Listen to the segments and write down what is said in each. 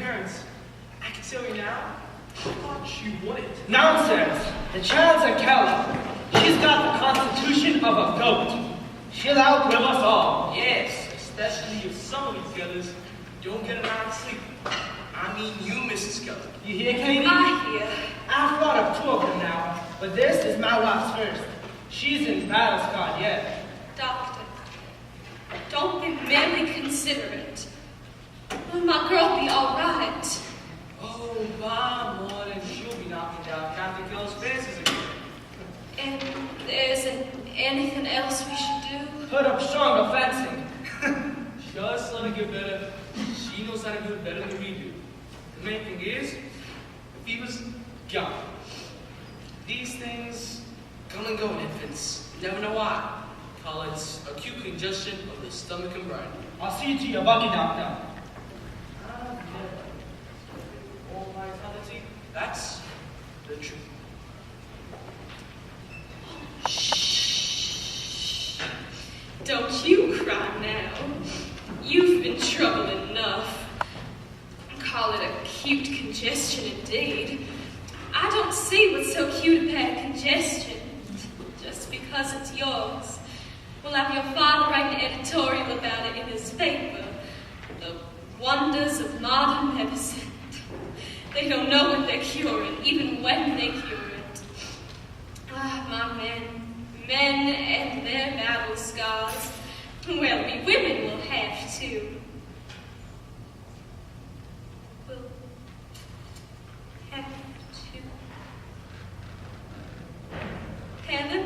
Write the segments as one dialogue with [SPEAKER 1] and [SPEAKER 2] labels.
[SPEAKER 1] parents. I can tell you now, I thought she wouldn't.
[SPEAKER 2] Nonsense! The child's a coward. She's got the constitution of a goat. She'll outlive us all.
[SPEAKER 1] Yes, especially if some of these others don't get a night's sleep. I mean you, Mrs. Skelton.
[SPEAKER 2] You hear, Katie?
[SPEAKER 3] I hear.
[SPEAKER 2] I've thought of two of them now, but this is my wife's first. She's in battle scarred yet.
[SPEAKER 3] Doctor, don't be merely considerate. Will my girl be all right?
[SPEAKER 1] Oh, by morning, she'll be knocking down Captain Gill's fences again.
[SPEAKER 3] And there isn't anything else we should do?
[SPEAKER 2] Put up stronger fencing.
[SPEAKER 1] Just let her get better. She knows how to do it better than we do. The main thing is, the fever's gone. These things come and go in infants. You never know why. Call it acute congestion of the stomach and brain.
[SPEAKER 2] I'll see you to your buggy, doctor.
[SPEAKER 1] All vitality, that's the truth.
[SPEAKER 3] Shh. Don't you cry now. You've been trouble enough. Call it acute congestion indeed. I don't see what's so cute about congestion. Just because it's yours. We'll have your father write an editorial about it in his paper. The wonders of modern medicine. They don't know what they're curing, even when they cure it. Ah, my men and their battle scars. Well, we women will have to. We'll have to. Helen?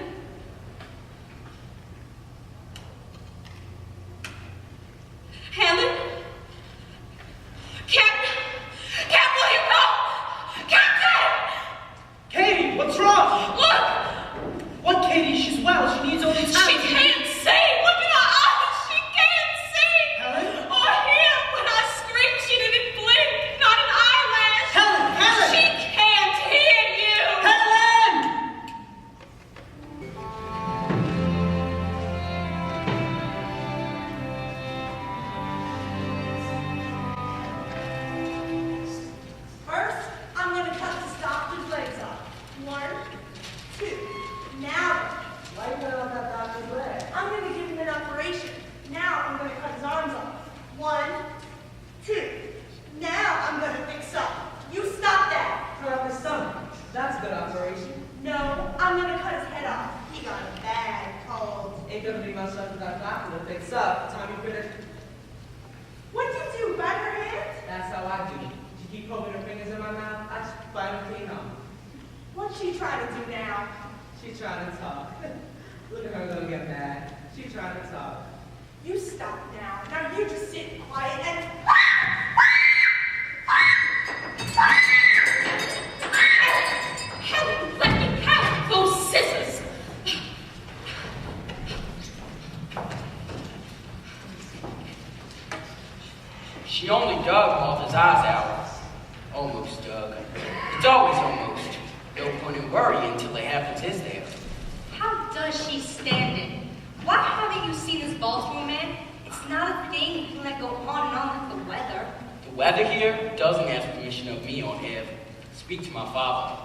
[SPEAKER 3] Helen? Captain! Captain William, no! Captain!
[SPEAKER 2] Katie, what's wrong?
[SPEAKER 3] Look!
[SPEAKER 2] What, Katie? She's well. She needs only time.
[SPEAKER 3] She can't see! Look at her eyes! She can't see!
[SPEAKER 2] Helen?
[SPEAKER 3] Or hear! When I screamed, she didn't blink! Not an eyelash!
[SPEAKER 2] Helen! Helen!
[SPEAKER 3] She can't hear you!
[SPEAKER 2] Helen!
[SPEAKER 4] First, I'm going to cut this doctor's legs off. 1, 2. Now,
[SPEAKER 2] Why are you going to let that doctor's leg?
[SPEAKER 4] I'm going to give him an operation. Now, I'm going to cut his arms off. 1, 2. Now, I'm going to fix up. You stop that.
[SPEAKER 2] Cut off his stomach. That's a good operation.
[SPEAKER 4] No, I'm going to cut his head off. He got a bad cold.
[SPEAKER 2] Ain't gonna be much left of that doctor to fix up. Time you finish.
[SPEAKER 4] What'd you do? Bite her hands?
[SPEAKER 2] That's how I do. She keep poking her fingers in my mouth. I just bite her clean off.
[SPEAKER 4] What's she trying to do now?
[SPEAKER 2] She trying to talk. Look at her gonna get mad. She trying to talk.
[SPEAKER 4] You stop now. Now you just sit quiet and...
[SPEAKER 3] Helen, let me have those scissors!
[SPEAKER 5] She only dug Walter's eyes out. Almost dug. It's always almost. No point in worrying until it happens, is there?
[SPEAKER 6] How does she stand it? Why haven't you seen this Baltimore man? It's not a thing you can let go on and on like the weather.
[SPEAKER 5] The weather here doesn't ask permission of me on Ev. Speak to my father.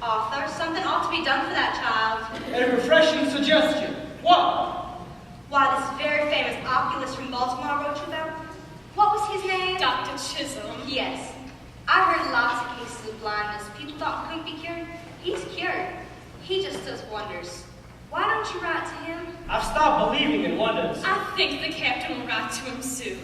[SPEAKER 6] Arthur, something ought to be done for that child.
[SPEAKER 2] A refreshing suggestion. What?
[SPEAKER 6] Why, this very famous oculist from Baltimore I wrote you about? What was his name?
[SPEAKER 3] Dr. Chisholm.
[SPEAKER 6] Yes. I heard lots of cases of blindness people thought couldn't be cured. He's cured. He just does wonders. Why don't you write to him?
[SPEAKER 2] I've stopped believing in wonders.
[SPEAKER 3] I think the captain will write to him soon.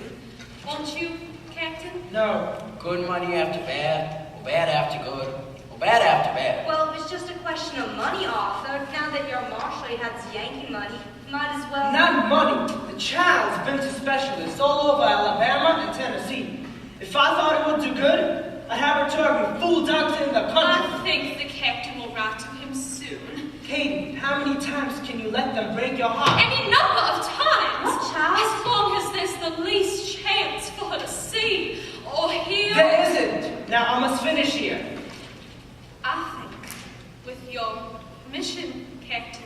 [SPEAKER 3] Won't you, Captain?
[SPEAKER 2] No.
[SPEAKER 5] Good money after bad, or bad after good, or bad after bad.
[SPEAKER 6] Well, it was just a question of money, Arthur. Now that you're Marshal, you have this Yankee money. Might as well...
[SPEAKER 2] Not money. The child's been to specialists all over Alabama and Tennessee. If I thought it would do good, I'd have her to every fool doctor in the
[SPEAKER 3] I
[SPEAKER 2] country.
[SPEAKER 3] think the captain will write to him soon.
[SPEAKER 2] Katie, how many times can you let them break your heart?
[SPEAKER 3] Any number of times.
[SPEAKER 6] What, child?
[SPEAKER 3] As long as there's the least chance for her to see or hear.
[SPEAKER 2] There isn't. Now I must finish here.
[SPEAKER 3] I think, with your permission, Captain,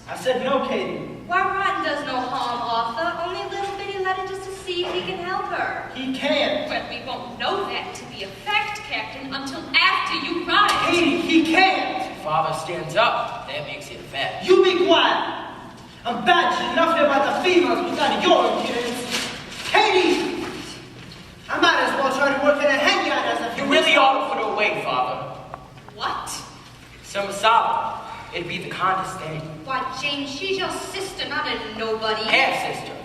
[SPEAKER 2] I said no, Katie.
[SPEAKER 6] Why, Rotten does no harm, Arthur. Only a little bitty letter just to see if he can help her.
[SPEAKER 2] He can't.
[SPEAKER 3] Well, we won't know that to be a fact, Captain, until after you write.
[SPEAKER 2] Katie, he can't.
[SPEAKER 5] Father stands up. That makes it a fact.
[SPEAKER 2] You be quiet. I'm badgering enough here about the females without your impudence. Katie! I might as well try to work in a hen yard as a
[SPEAKER 5] You really ought to put her away, Father.
[SPEAKER 3] What?
[SPEAKER 5] Some Masala. It'd be the kindest thing.
[SPEAKER 6] Why, Jane, she's your sister, not a nobody.
[SPEAKER 5] Half-sister.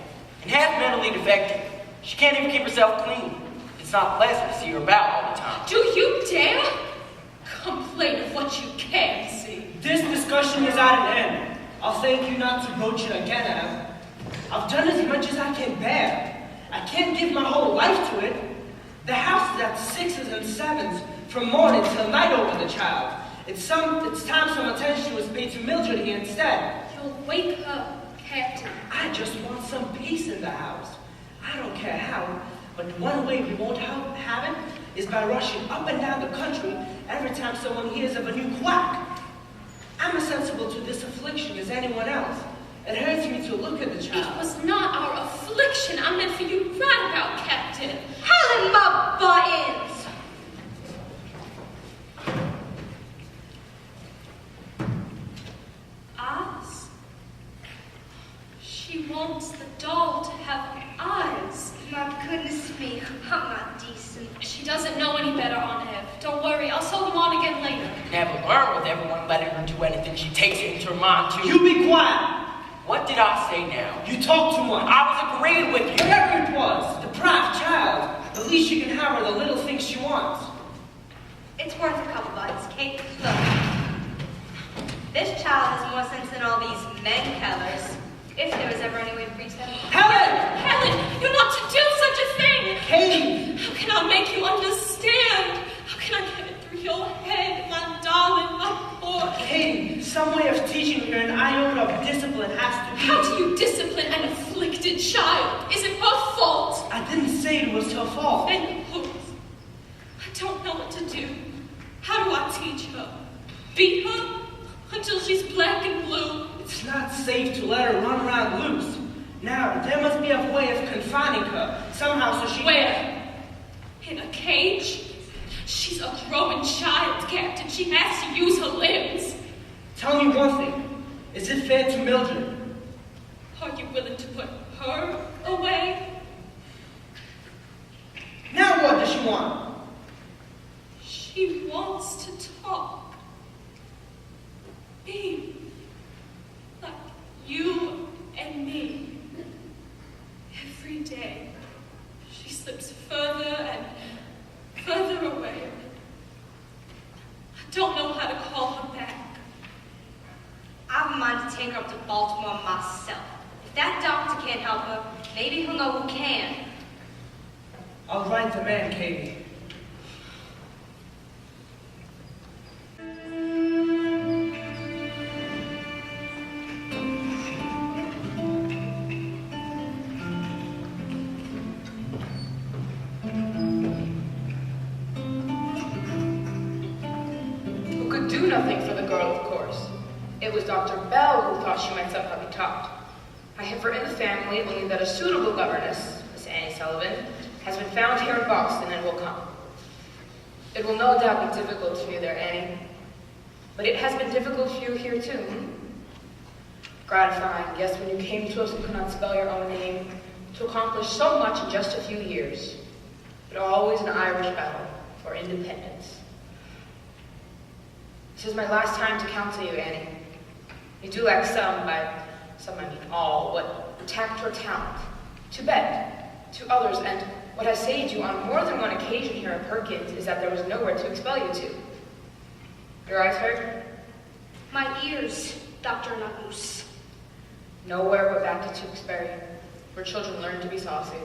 [SPEAKER 5] And half mentally defective. She can't even keep herself clean. It's not pleasant to see her about all the time.
[SPEAKER 3] Do you dare complain of what you can see?
[SPEAKER 2] This discussion is at an end. I'll thank you not to broach it again, Em. I've done as much as I can bear. I can't give my whole life to it. The house is at 6s and 7s from morning till night over the child. It's time some attention was paid to Mildred here instead.
[SPEAKER 3] You'll wake her, Captain.
[SPEAKER 2] I just want some peace in the house. I don't care how, but one way we won't have it is by rushing up and down the country every time someone hears of a new quack. I'm as sensible to this affliction as anyone else. It hurts me to look at the
[SPEAKER 3] It
[SPEAKER 2] child.
[SPEAKER 3] was not our affliction I meant for you to write about, Captain.
[SPEAKER 6] Helen, my buttons!
[SPEAKER 3] Eyes? She wants the doll to have eyes.
[SPEAKER 6] My goodness me, I'm not decent.
[SPEAKER 3] She doesn't know any better, Aunt Ev. Don't worry, I'll sew them on again later.
[SPEAKER 5] Never learn with everyone letting her do anything she takes it into her mind to.
[SPEAKER 2] You be quiet.
[SPEAKER 5] What did I say now?
[SPEAKER 2] You talk too much.
[SPEAKER 5] I was agreeing with you.
[SPEAKER 2] Whatever it was, deprived child. The least you can have are the little things she wants.
[SPEAKER 6] It's worth a couple bucks, Kate. Look. This child has more sense than all these men killers. If there was ever any way to reach them.
[SPEAKER 2] Helen!
[SPEAKER 3] Helen, you're not to do such a thing!
[SPEAKER 2] Katie!
[SPEAKER 3] How can I make you understand? How can I get it through your head, my darling, my poor?
[SPEAKER 2] Katie, some way of teaching her an iota of discipline has to be.
[SPEAKER 3] How do you discipline an afflicted child? Is it her fault?
[SPEAKER 2] I didn't say it was her fault.
[SPEAKER 3] Then whose? I don't know what to do. How do I teach her? Beat her until she's black and blue?
[SPEAKER 2] It's not safe to let her run around loose. Now, there must be a way of confining her, somehow so she...
[SPEAKER 3] Where? In a cage? She's a growing child, Captain. She has to use her limbs.
[SPEAKER 2] Tell me one thing. Is it fair to Mildred?
[SPEAKER 3] Are you willing to put her away?
[SPEAKER 2] Now what does she want?
[SPEAKER 3] She wants to talk. Be like you and me. Every day, she slips further and further away. I don't know how to call her back.
[SPEAKER 6] I have a mind to take her up to Baltimore myself. If that doctor can't help her, maybe he'll know who can.
[SPEAKER 2] I'll write the man, Katie.
[SPEAKER 7] Who could do nothing for the girl, of course. It was Dr. Bell who thought she might somehow be taught. I have written the family only that a suitable governess, Miss Annie Sullivan, has been found here in Boston and will come. It will no doubt be difficult for you there, Annie. But it has been difficult for you here too. Gratifying, yes, when you came to us and could not spell your own name, to accomplish so much in just a few years. But always an Irish battle for independence. This is my last time to counsel you, Annie. You do lack some, by some I mean all, what tact or talent, to bend to others, and what I say to you on more than one occasion here at Perkins is that there was nowhere to expel you to. Your eyes hurt?
[SPEAKER 6] My ears, Dr. Nagus.
[SPEAKER 7] Nowhere but back to Tewksbury, where children learn to be saucy.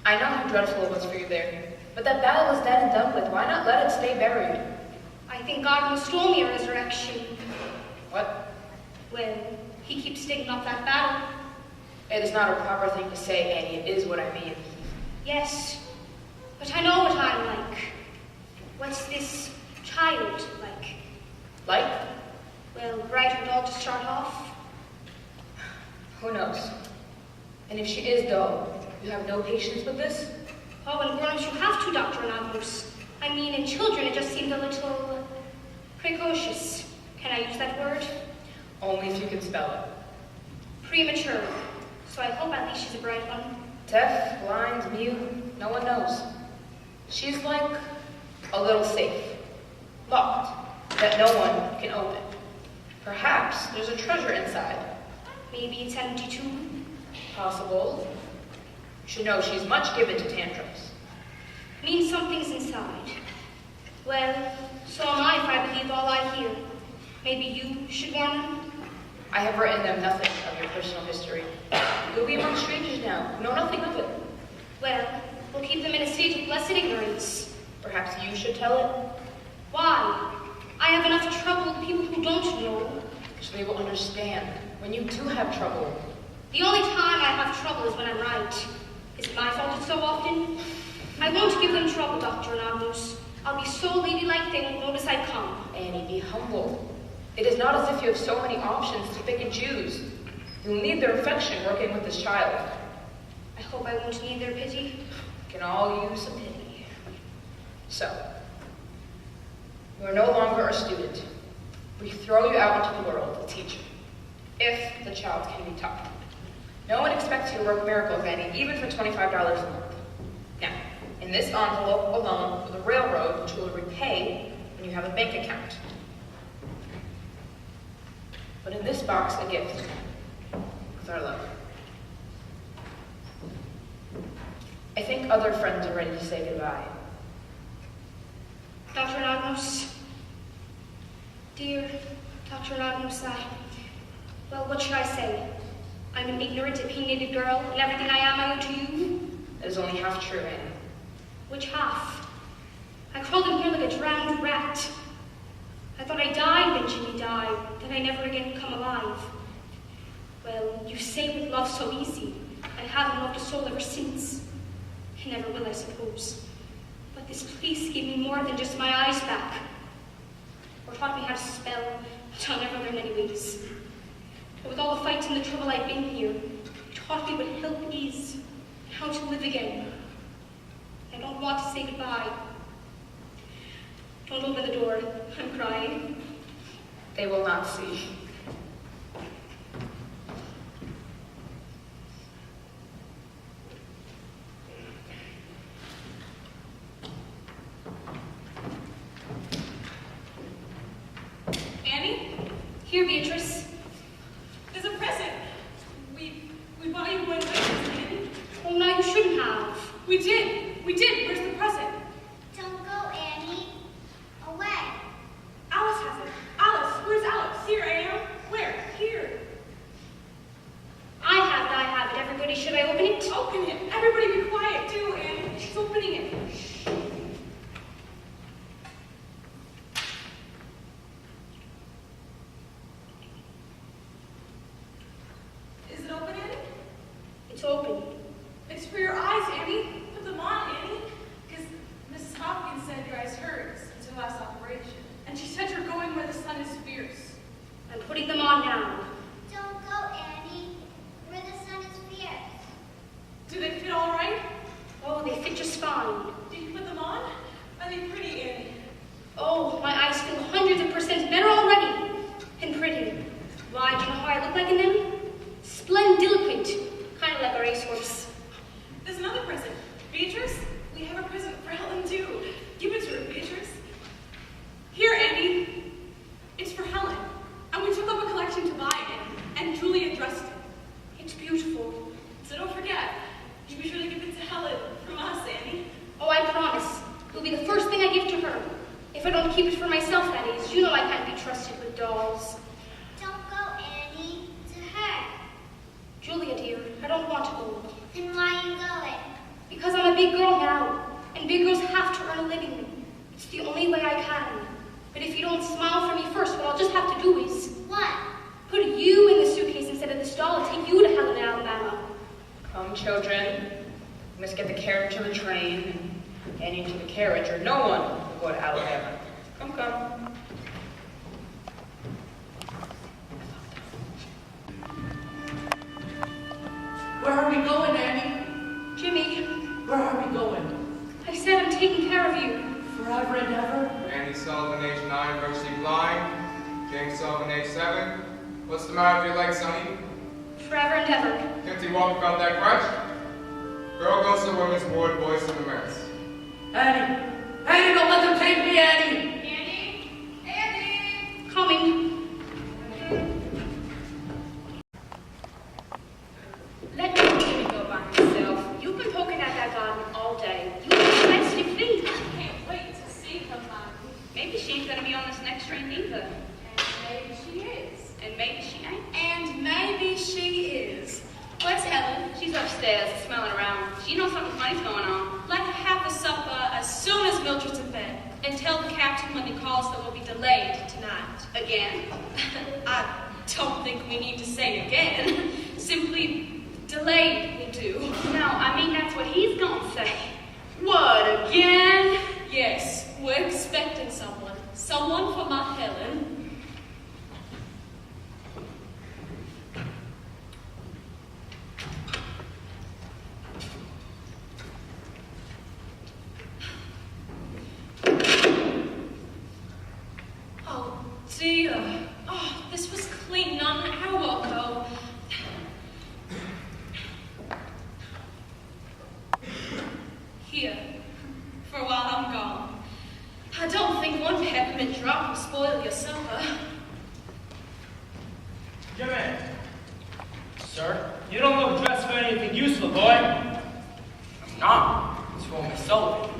[SPEAKER 7] I know how dreadful it was for you there, but that battle is dead and done with. Why not let it stay buried?
[SPEAKER 6] I think God will restore me a resurrection.
[SPEAKER 7] What?
[SPEAKER 6] Well, he keeps sticking up that battle.
[SPEAKER 7] It is not a proper thing to say, Annie. It is what I mean.
[SPEAKER 6] Yes, but I know what I'm like. What's this child like?
[SPEAKER 7] Like?
[SPEAKER 6] Well, Well, bright and dull to start off.
[SPEAKER 7] Who knows? And if she is dull, you have no patience with this?
[SPEAKER 6] Oh, in grown-ups you have to, Dr. Anonymous. I mean, in children it just seemed a little precocious. Can I use that word?
[SPEAKER 7] Only if you can spell it.
[SPEAKER 6] Premature. So I hope at least she's a bright one.
[SPEAKER 7] Deaf, blind, mute, no one knows. She's like a little safe, locked, that no one can open. Perhaps there's a treasure inside.
[SPEAKER 6] Maybe it's empty too.
[SPEAKER 7] Possible. You should know she's much given to tantrums.
[SPEAKER 6] Means something's inside. Well, so am I if I believe all I hear. Maybe you should warn them?
[SPEAKER 7] I have written them nothing of your personal history. You'll be among strangers now, who know nothing of it.
[SPEAKER 6] Well, we'll keep them in a state of blessed ignorance.
[SPEAKER 7] Perhaps you should tell it,
[SPEAKER 6] Why? I have enough trouble with people who don't know.
[SPEAKER 7] so they will understand when you do have trouble.
[SPEAKER 6] The only time I have trouble is when I'm right. Is it my fault it's so often? I won't give them trouble, Dr. Anonymous. I'll be so ladylike they won't notice I come.
[SPEAKER 7] Annie, be humble. It is not as if you have so many options to pick and choose. You'll need their affection working with this child.
[SPEAKER 6] I hope I won't need their pity.
[SPEAKER 7] We can all use some pity. So, you are no longer a student. We throw you out into the world, a teacher, if the child can be taught. No one expects you to work miracles, Annie, even for $25 a month. Now, in this envelope alone for the railroad, which you will repay when you have a bank account. But in this box, a gift with our love. I think other friends are ready to say goodbye.
[SPEAKER 6] Dr. Anonymous. Dear Dr. Anonymous, well, what should I say? I'm an ignorant, opinionated girl, and everything I am I owe to you?
[SPEAKER 7] That is only half true, Annie.
[SPEAKER 6] Which half? I crawled in here like a drowned rat. I thought I died when Jimmy died, that I never again come alive. Well, you say with love so easy. I haven't loved a soul ever since. I never will, I suppose. But this place gave me more than just my eyes back. Or taught me how to spell, which I'll never learn anyways. But with all the fights and the trouble I've been here, you taught me what help is, and how to live again. I don't want to say goodbye. Don't open the door. I'm crying.
[SPEAKER 7] They will not see.
[SPEAKER 3] Annie?
[SPEAKER 6] Here, Beatrice.
[SPEAKER 3] There's a present. We bought you one present, Annie.
[SPEAKER 6] Oh, no, you shouldn't have.
[SPEAKER 3] We did. Where's the present?
[SPEAKER 4] Don't go, Annie. Away.
[SPEAKER 3] Alice has it. Alice, where's Alice? Here I am. Where? Here.
[SPEAKER 6] I have it. Everybody, should I open it?
[SPEAKER 3] Open it. Everybody be quiet, too, Annie. She's opening it. Is it open, Annie?
[SPEAKER 6] It's open.
[SPEAKER 3] It's for your eyes, Annie. Put them on, Annie. Because Mrs. Hopkins said your eyes hurt since your last operation. And she said you're going where the sun is fierce.
[SPEAKER 6] I'm putting them on now.
[SPEAKER 4] Don't go, Annie. Where the sun is fierce.
[SPEAKER 3] Do they fit all right?
[SPEAKER 6] Oh, they fit just fine.
[SPEAKER 3] Did you put them on? Are they pretty, Annie?
[SPEAKER 6] Oh, my eyes feel hundreds of % better already. And pretty. Why, do you know how I look like in them? Splendiloquent. Kind of like a racehorse.
[SPEAKER 3] There's another present. Beatrice, we have a present for Helen, too. Give it to her, Beatrice. Here, Andy. It's for Helen. And we took up a collection to buy it, and Julia dressed it.
[SPEAKER 6] It's beautiful.
[SPEAKER 3] So don't forget, you be sure to give it to Helen from us, Annie.
[SPEAKER 6] Oh, I promise. It'll be the first thing I give to her. If I don't keep it for myself, that is. You know I can't be trusted with dolls.
[SPEAKER 4] Don't go, Annie. To her.
[SPEAKER 6] Julia, dear, I don't want to go.
[SPEAKER 4] Then why are you going?
[SPEAKER 6] Because I'm a big girl now, and big girls have to earn a living. It's the only way I can. But if you don't smile for me first, what I'll just have to do is
[SPEAKER 4] What?
[SPEAKER 6] put you in the suitcase instead of this doll and take you to Helen, Alabama.
[SPEAKER 7] Come, children. We must get the carriage to the train, and into the carriage, or no one will go to Alabama. Come.
[SPEAKER 8] Sullivan, age 7. What's the matter with your leg, Sonny?
[SPEAKER 6] Forever and ever.
[SPEAKER 8] Can't you walk without that crutch? Girl goes to the women's ward, boys to the men's.
[SPEAKER 5] Annie! Annie, don't let them take me, Annie!
[SPEAKER 6] Coming.
[SPEAKER 7] Let Jimmy go by himself. You've been poking at that garden all day. You need to rest your feet.
[SPEAKER 3] I can't wait to see her, Mommy.
[SPEAKER 7] Maybe she ain't gonna be on this next train either.
[SPEAKER 3] And maybe she is.
[SPEAKER 7] And maybe she ain't.
[SPEAKER 3] And maybe she is. Where's Helen?
[SPEAKER 7] She's upstairs, smelling around. She knows something funny's going on.
[SPEAKER 3] Let her have the supper as soon as Mildred's in bed. And tell the captain when he calls that we'll be delayed tonight.
[SPEAKER 7] Again?
[SPEAKER 3] I don't think we need to say again. Simply delayed will do.
[SPEAKER 7] No, I mean that's what he's gonna say. What, again?
[SPEAKER 3] Yes, we're expecting someone. Someone for my Helen. Oh, dear. Oh, this was clean not an hour ago. Here, for while I'm gone. I don't think one peppermint drop will spoil your supper.
[SPEAKER 2] Jimmy,
[SPEAKER 5] Sir?
[SPEAKER 2] you don't look dressed for anything useful, boy.
[SPEAKER 5] I'm not. It's for Miss Sullivan.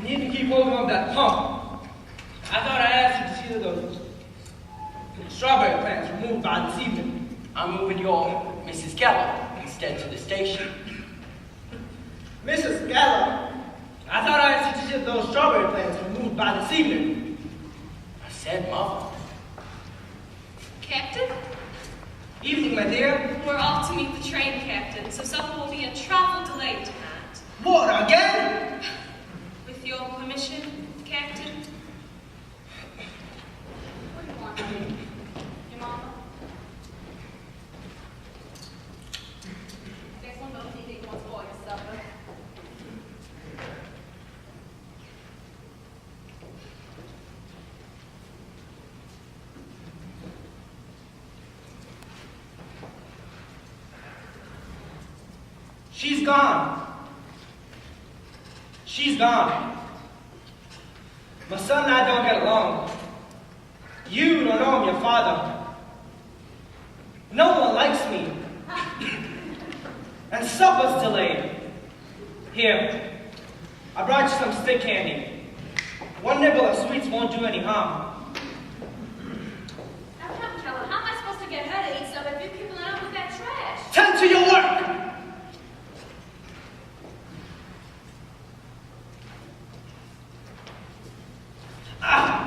[SPEAKER 2] You need to keep holding on that pump. I thought I asked you to see those strawberry plants removed by this evening.
[SPEAKER 5] I'm moving your Mrs. Keller instead to the station.
[SPEAKER 2] Mrs. Gallo, I thought I asked you to see those strawberry plants removed by this evening.
[SPEAKER 5] I said, Mother.
[SPEAKER 3] Captain?
[SPEAKER 2] Evening, my dear.
[SPEAKER 3] We're off to meet the train captain, so supper will be a trifle delayed tonight.
[SPEAKER 2] What, again?
[SPEAKER 3] With your permission, Captain?
[SPEAKER 7] What do you want, honey? Your mama? Guess one of those think wants for your supper.
[SPEAKER 2] She's gone. She's gone. My son and I don't get along. You don't know I'm your father. No one likes me. And supper's delayed. Here, I brought you some stick candy. One nibble of sweets won't do any harm.
[SPEAKER 3] Now come, Keller, how am I supposed to get her to eat stuff if you keep filling up with that trash?
[SPEAKER 2] Tend to your work! Ah!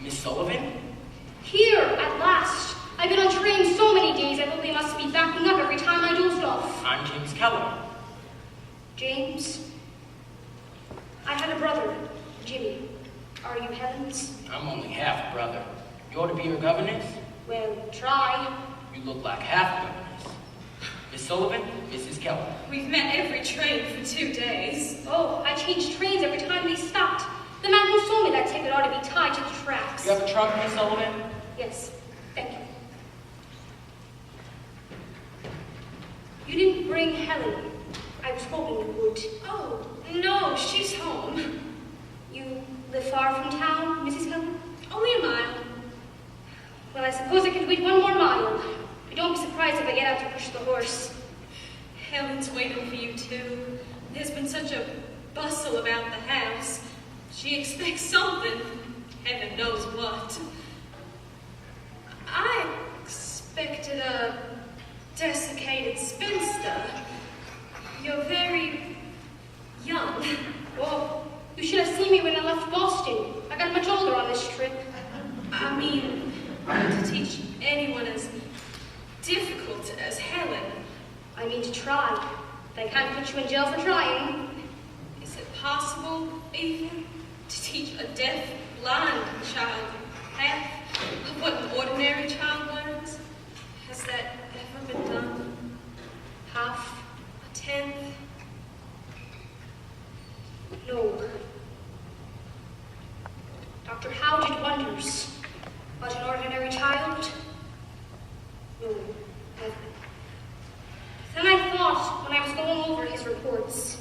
[SPEAKER 5] Miss Sullivan?
[SPEAKER 6] Here, at last. I've been on train so many days, I thought they must be backing up every time I dozed off.
[SPEAKER 5] I'm James Keller.
[SPEAKER 6] James, I had a brother, Jimmy. Are you Helen's?
[SPEAKER 5] I'm only half brother. You ought to be her governess?
[SPEAKER 6] Well, try.
[SPEAKER 5] You look like half governess. Miss Sullivan, Mrs. Keller.
[SPEAKER 3] We've met every train for 2 days.
[SPEAKER 6] Oh, I changed trains every time they stopped. The man who sold me that ticket ought to be tied to the tracks.
[SPEAKER 5] You have a trunk, Miss Sullivan?
[SPEAKER 6] Yes, thank you. You didn't bring Helen. I was hoping you would.
[SPEAKER 3] Oh, no, she's home.
[SPEAKER 6] You live far from town, Mrs. Keller?
[SPEAKER 3] Only a mile.
[SPEAKER 6] Well, I suppose I can wait one more mile. But don't be surprised if I get out to push the horse.
[SPEAKER 3] Helen's waiting for you, too. There's been such a bustle about the house. She expects something. Heaven knows what. I expected a desiccated spinster. You're very young.
[SPEAKER 6] Well, you should have seen me when I left Boston. I got much older on this trip.
[SPEAKER 3] I mean, To teach anyone as difficult as Helen.
[SPEAKER 6] I mean to try. They can't put you in jail for trying.
[SPEAKER 3] Is it possible, even, to teach a deaf, blind child half of what an ordinary child learns? Has that ever been done? Half? A tenth?
[SPEAKER 6] No. Dr. Howe did wonders. But an ordinary child? No, never. Then I thought, when I was going over his reports,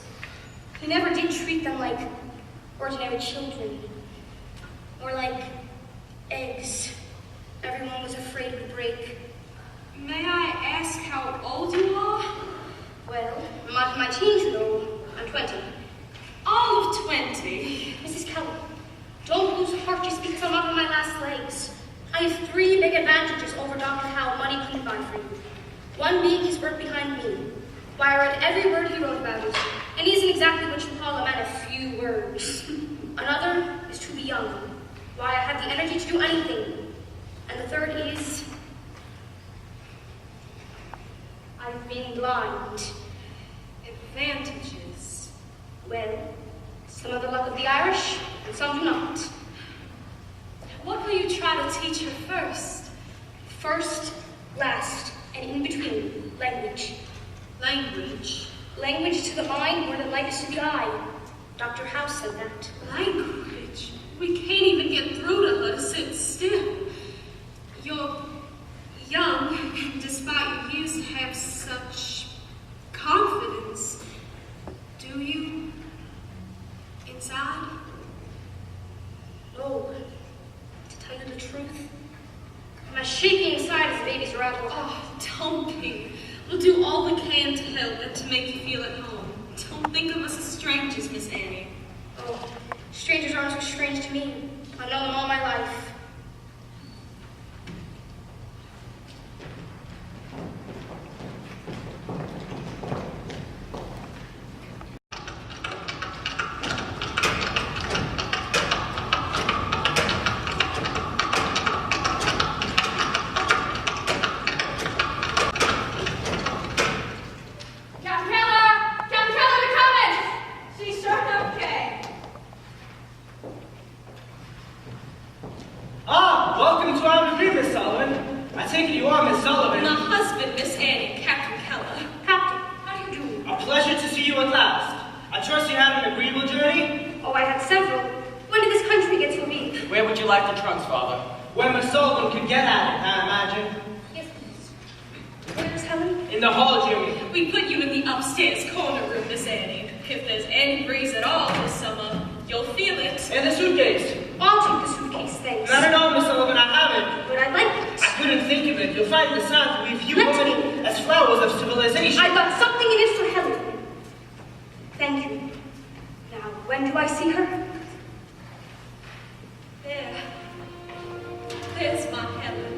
[SPEAKER 6] he never did treat them like ordinary children. Or like eggs everyone was afraid would break.
[SPEAKER 3] May I ask how old you are?
[SPEAKER 6] Well, I'm not in my teens, you know. I'm 20.
[SPEAKER 3] All of 20.
[SPEAKER 6] Mrs. Kelly, don't lose heart just because I'm not on my last legs. I have 3 big advantages over Dr. Howe money couldn't buy for you. One being his work behind me. Why, I read every word he wrote about it, and he isn't exactly what you call a man of few words. Another is to be young. Why, I have the energy to do anything. And the third is, I've been blind.
[SPEAKER 3] Advantages.
[SPEAKER 6] Well, some of the luck of the Irish, and some do not.
[SPEAKER 3] What will you try to teach her first?
[SPEAKER 6] First, last, and in between, language.
[SPEAKER 3] Language.
[SPEAKER 6] Language to the mind more than light is to the eye. Dr. Howe said that.
[SPEAKER 3] Language? We can't even get through to her to sit still. You're young, and despite your years, have such confidence. Do you? Inside?
[SPEAKER 6] No, to tell you the truth, I'm as shaky inside as a baby's rattle.
[SPEAKER 3] Oh, don't be. We'll do all we can to help and to make you feel at home. Don't think of us as strangers, Miss Annie.
[SPEAKER 6] Oh, strangers aren't so strange to me. I've known them all my life.
[SPEAKER 2] Ah, welcome to our review, Miss Sullivan. I take it you are Miss Sullivan.
[SPEAKER 3] My husband, Miss Annie, Captain Keller.
[SPEAKER 6] Captain, how do you do?
[SPEAKER 2] A pleasure to see you at last. I trust you had an agreeable journey?
[SPEAKER 6] Oh, I had several. When did this country get so big?
[SPEAKER 5] Where would you like the trunks, Father?
[SPEAKER 2] Where Miss Sullivan could get at it, I imagine.
[SPEAKER 6] Yes, please. Where's Helen?
[SPEAKER 2] In the hall, Jimmy.
[SPEAKER 3] We put you in the upstairs corner room, Miss Annie. If there's any breeze at all this summer, you'll feel it.
[SPEAKER 2] In the suitcase.
[SPEAKER 6] I'll take the suitcase, thanks.
[SPEAKER 2] Not at all, Miss Sullivan, I haven't.
[SPEAKER 6] But I like it.
[SPEAKER 2] I couldn't think of it. You'll find in the South we view
[SPEAKER 6] Let
[SPEAKER 2] women as flowers of civilization.
[SPEAKER 6] I've got something in it for Helen. Thank you. Now, when do I see her?
[SPEAKER 3] There. There's my Helen.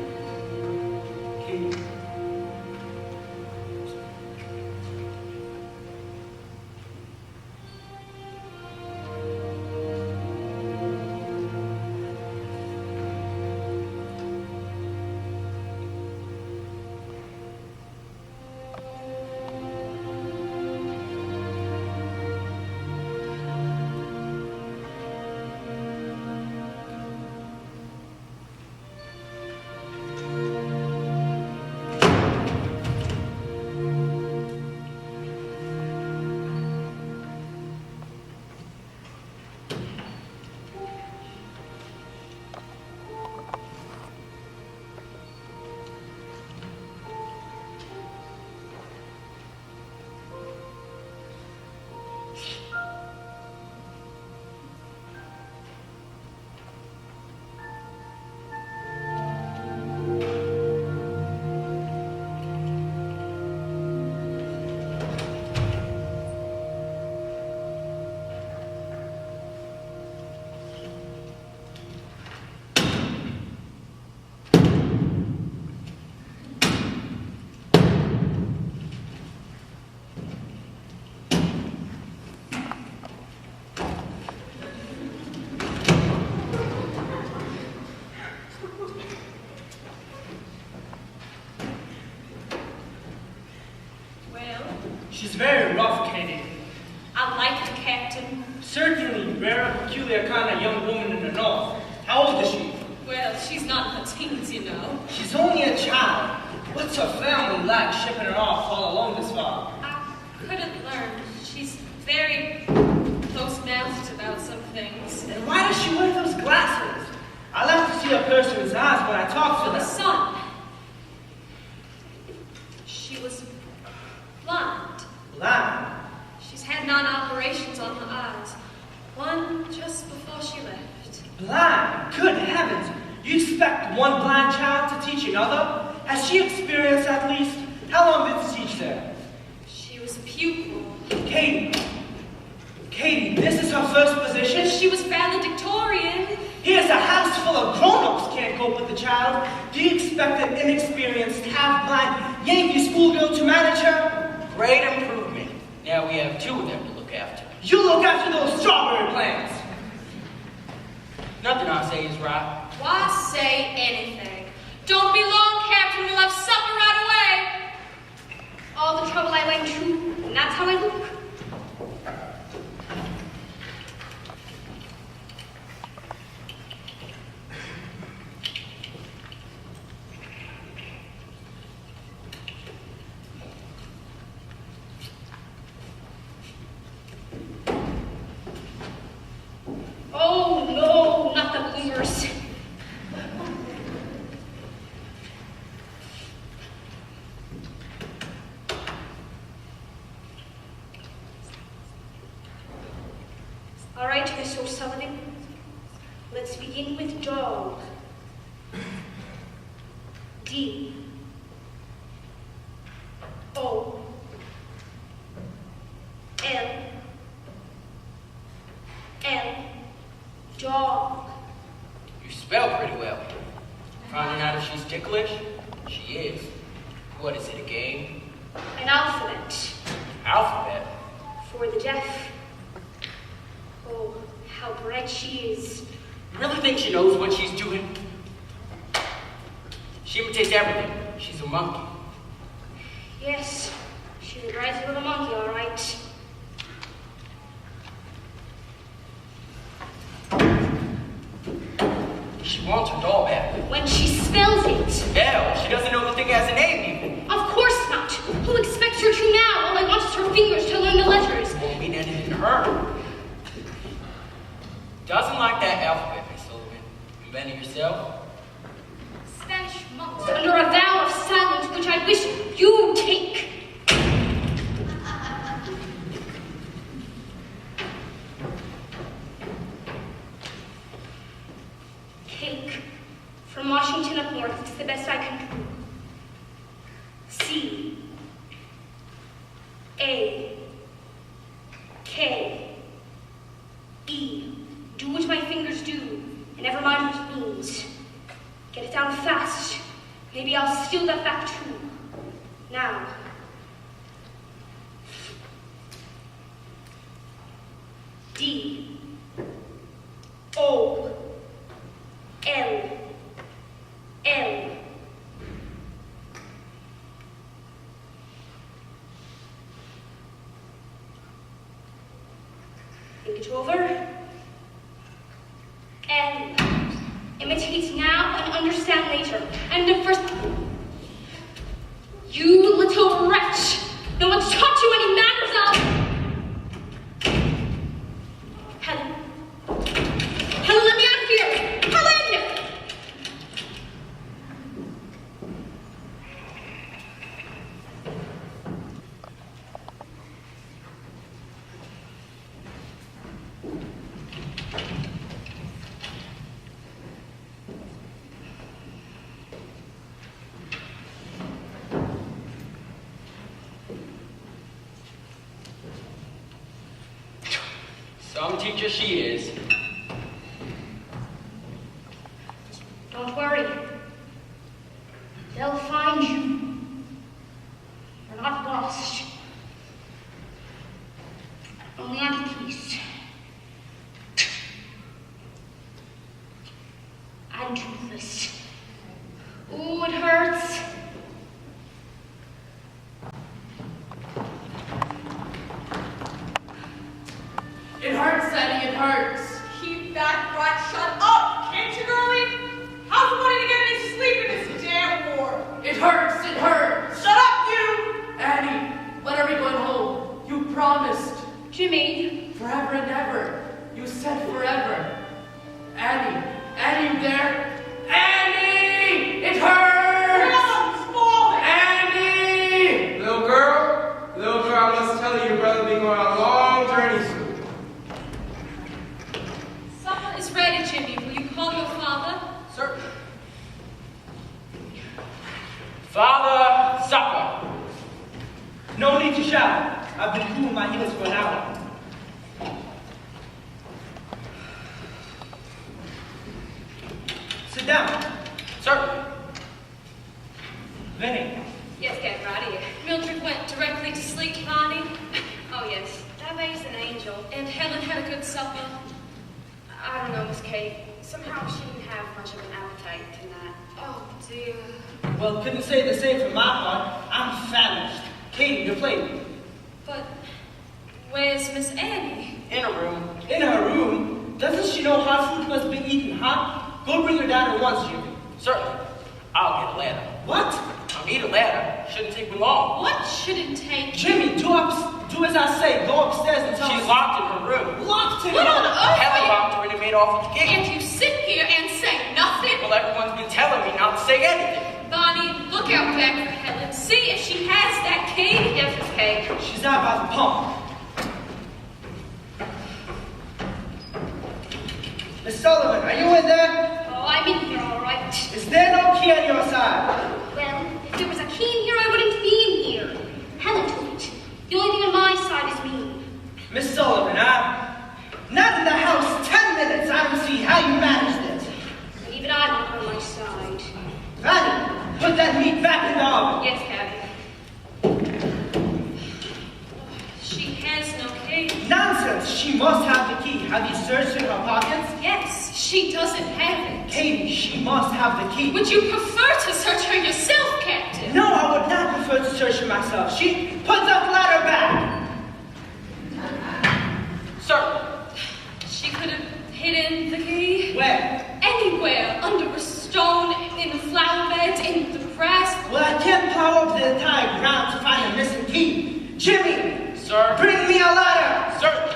[SPEAKER 2] She's very rough, Katie.
[SPEAKER 3] I like her, Captain.
[SPEAKER 2] Certainly rare, peculiar kind of young woman in the north. How old is she?
[SPEAKER 3] Well, she's not in her teens, you know.
[SPEAKER 2] She's only a child. What's her family like shipping her off all alone this far?
[SPEAKER 3] I couldn't learn. She's very close-mouthed about some things.
[SPEAKER 2] And why does she wear those glasses? I like to see a person's eyes when I talk
[SPEAKER 3] For
[SPEAKER 2] to
[SPEAKER 3] the
[SPEAKER 2] them.
[SPEAKER 3] sun. She was blind.
[SPEAKER 2] Blind.
[SPEAKER 3] She's had 9 operations on her eyes. One just before she left.
[SPEAKER 2] Blind? Good heavens. You expect one blind child to teach another? Has she experienced at least? How long did she teach there?
[SPEAKER 3] She was a pupil.
[SPEAKER 2] Katie. Katie, this is her first position?
[SPEAKER 3] But she was valedictorian.
[SPEAKER 2] Here's a house full of grown-ups can't cope with the child. Do you expect an inexperienced, half-blind Yankee schoolgirl to manage her?
[SPEAKER 5] Great improvement. Now we have 2 of them to look after.
[SPEAKER 2] You look after those strawberry plants.
[SPEAKER 5] Nothing I say is right.
[SPEAKER 3] Why say anything? Don't be long, Captain. We'll have supper right away.
[SPEAKER 6] All the trouble I went through, and that's how I look. Oh no, not the bloomers. All right, Miss O'Sullivan. Let's begin with dog. D. O. L. L. Dog.
[SPEAKER 5] You spell pretty well. Finding out if she's ticklish? She is. What is it, a game?
[SPEAKER 6] An alphabet
[SPEAKER 5] Alphabet?
[SPEAKER 6] for the deaf. Oh, how bright she is.
[SPEAKER 5] You really think she knows what she's doing? She imitates everything. She's a monkey.
[SPEAKER 6] Yes, she's a bright little monkey, all right.
[SPEAKER 5] She wants her doll back.
[SPEAKER 6] When she spells it.
[SPEAKER 5] Hell, she doesn't know the thing has a name even.
[SPEAKER 6] Of course not. Who expects her to now? All I want is her fingers to learn the letters.
[SPEAKER 5] Won't mean anything to her. Doesn't like that alphabet, Miss Sullivan. Invented yourself?
[SPEAKER 6] Spanish monks under a vow of silence, which I wish you take. Cake. From Washington up north, it's the best I can do. C. A. K. E. Do what my fingers do, and never mind what it means. Get it down fast. Maybe I'll steal that back too. Now. D. O. L. L. Think it over. L. Imitate now and understand later. And the first. You little wretch! No one's taught you any manners of. Helen. Helen, let me out of here! Helen!
[SPEAKER 5] Some teacher she is.
[SPEAKER 6] Don't worry. They'll find you. You're not lost. Only entities. And toothless. Ooh, it hurts.
[SPEAKER 5] Father, supper.
[SPEAKER 2] No need to shout. I've been cooling my heels for an hour. Sit down.
[SPEAKER 5] Certainly.
[SPEAKER 2] Vinny.
[SPEAKER 3] Yes, get right here. Mildred went directly to sleep, Bonnie. Oh, yes.
[SPEAKER 6] That baby's an angel.
[SPEAKER 3] And Helen had a good supper.
[SPEAKER 6] I don't know, Miss Kate. Somehow she didn't have much of an appetite tonight.
[SPEAKER 3] Oh, dear.
[SPEAKER 2] Well, couldn't say the same for my part. I'm famished. Katie, your plate.
[SPEAKER 3] But where's Miss Annie?
[SPEAKER 5] In a room.
[SPEAKER 2] In her room? Doesn't she know hot food must be eaten hot? Go bring her down at once, Jimmy.
[SPEAKER 5] Certainly. I'll get a ladder.
[SPEAKER 2] What?
[SPEAKER 5] I'll need a ladder. Shouldn't take me long.
[SPEAKER 3] What shouldn't take?
[SPEAKER 2] Jimmy, do as I say. Go upstairs and tell
[SPEAKER 5] She's
[SPEAKER 2] us.
[SPEAKER 5] locked in her room.
[SPEAKER 2] Locked in
[SPEAKER 3] What on
[SPEAKER 2] her
[SPEAKER 3] earth?
[SPEAKER 5] Helen locked her and made off with the key.
[SPEAKER 3] And you sit here and say nothing?
[SPEAKER 5] Well, everyone's been telling me not to say anything.
[SPEAKER 3] Bonnie, look out back for Helen. See if she has that key.
[SPEAKER 6] Yes, Miss Kate.
[SPEAKER 2] She's out by the pump. Miss Sullivan, are you in there?
[SPEAKER 6] Oh, I'm in here, all right.
[SPEAKER 2] Is there no key on your side?
[SPEAKER 6] Well, if there was a key in here, I wouldn't be in here. Helen took it. The only thing on my side is me.
[SPEAKER 2] Miss Sullivan, I'm not in the house 10 minutes. I don't see how you managed it.
[SPEAKER 6] And even I'm not on my side.
[SPEAKER 2] Fanny, put that meat back in the oven.
[SPEAKER 6] Yes, Captain.
[SPEAKER 3] She has no key.
[SPEAKER 2] Nonsense. She must have the key. Have you searched in her pockets?
[SPEAKER 3] Yes, she doesn't have it.
[SPEAKER 2] Katie, she must have the key.
[SPEAKER 3] Would you prefer to search her yourself, Captain?
[SPEAKER 2] No, I would not prefer to search her myself. She put the ladder back.
[SPEAKER 5] Certainly.
[SPEAKER 3] She could have hidden the key.
[SPEAKER 2] Where?
[SPEAKER 3] Anywhere. Under a stone, in the flower beds, in the grass.
[SPEAKER 2] Well, I can't plow up the entire ground to find a missing key. Jimmy,
[SPEAKER 5] Sir.
[SPEAKER 2] bring me a ladder.
[SPEAKER 5] Certainly.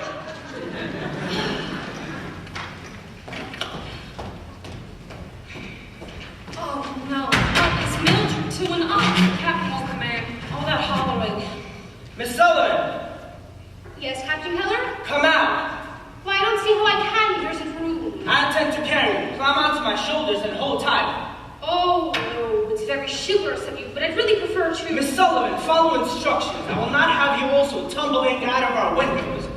[SPEAKER 3] Oh, no. What is Mildred doing up? Captain will command. All that hollering.
[SPEAKER 2] Miss Sullivan,
[SPEAKER 6] Yes, Captain Heller?
[SPEAKER 2] come out.
[SPEAKER 6] Why, I don't see how I can. There's a room.
[SPEAKER 2] I intend to carry you. Climb onto my shoulders and hold tight.
[SPEAKER 6] Oh, no. It's very chivalrous of you, but I'd really prefer to...
[SPEAKER 2] Miss Sullivan, follow instructions. I will not have you also tumbling out of our windows.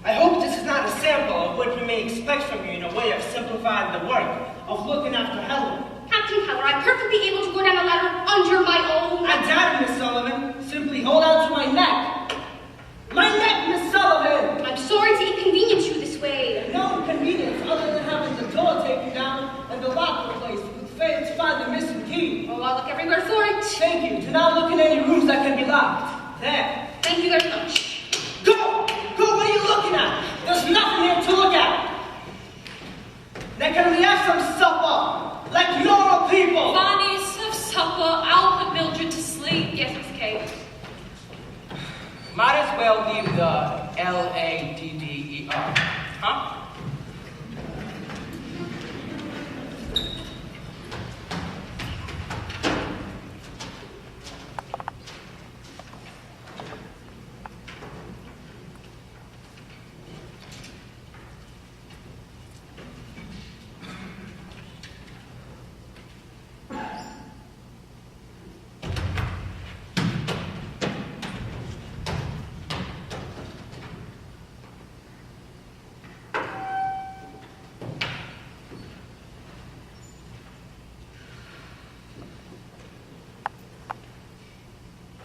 [SPEAKER 2] I hope this is not a sample of what we may expect from you in a way of simplifying the work of looking after Helen.
[SPEAKER 6] Captain Heller, I'm perfectly able to go down a ladder under my own...
[SPEAKER 2] I doubt it, Miss Sullivan. Simply hold on to my neck. My neck, Miss Sullivan!
[SPEAKER 6] I'm sorry to inconvenience you this way.
[SPEAKER 2] No inconvenience other than having the door taken down and the lock replaced with fail to find the missing key.
[SPEAKER 6] Oh, I'll look everywhere for it.
[SPEAKER 2] Thank you. Do not look in any rooms that can be locked. There.
[SPEAKER 6] Thank you very much.
[SPEAKER 2] Go! Go where you're looking at! There's nothing here to look at! Now can we have some supper? Like normal people!
[SPEAKER 3] Bonnie, serve supper. I'll put Mildred to sleep.
[SPEAKER 6] Yes, Miss Kate.
[SPEAKER 5] Might as well leave the L-A-D-D-E-R. Huh?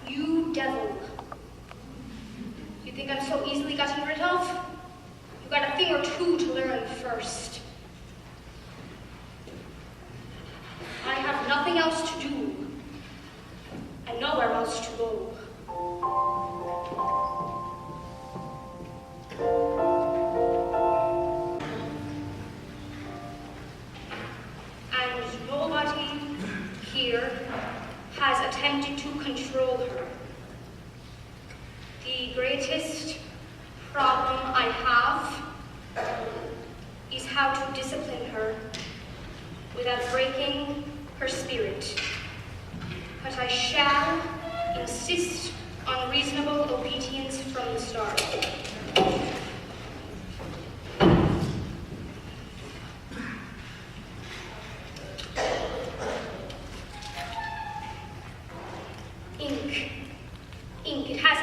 [SPEAKER 6] You devil. You think I'm so easily gotten rid of? You got a thing or two to learn first. I have nothing else to do, and nowhere else to go. And nobody here has attempted to control her. The greatest problem I have is how to discipline her without breaking her spirit. But I shall insist on reasonable obedience from the start.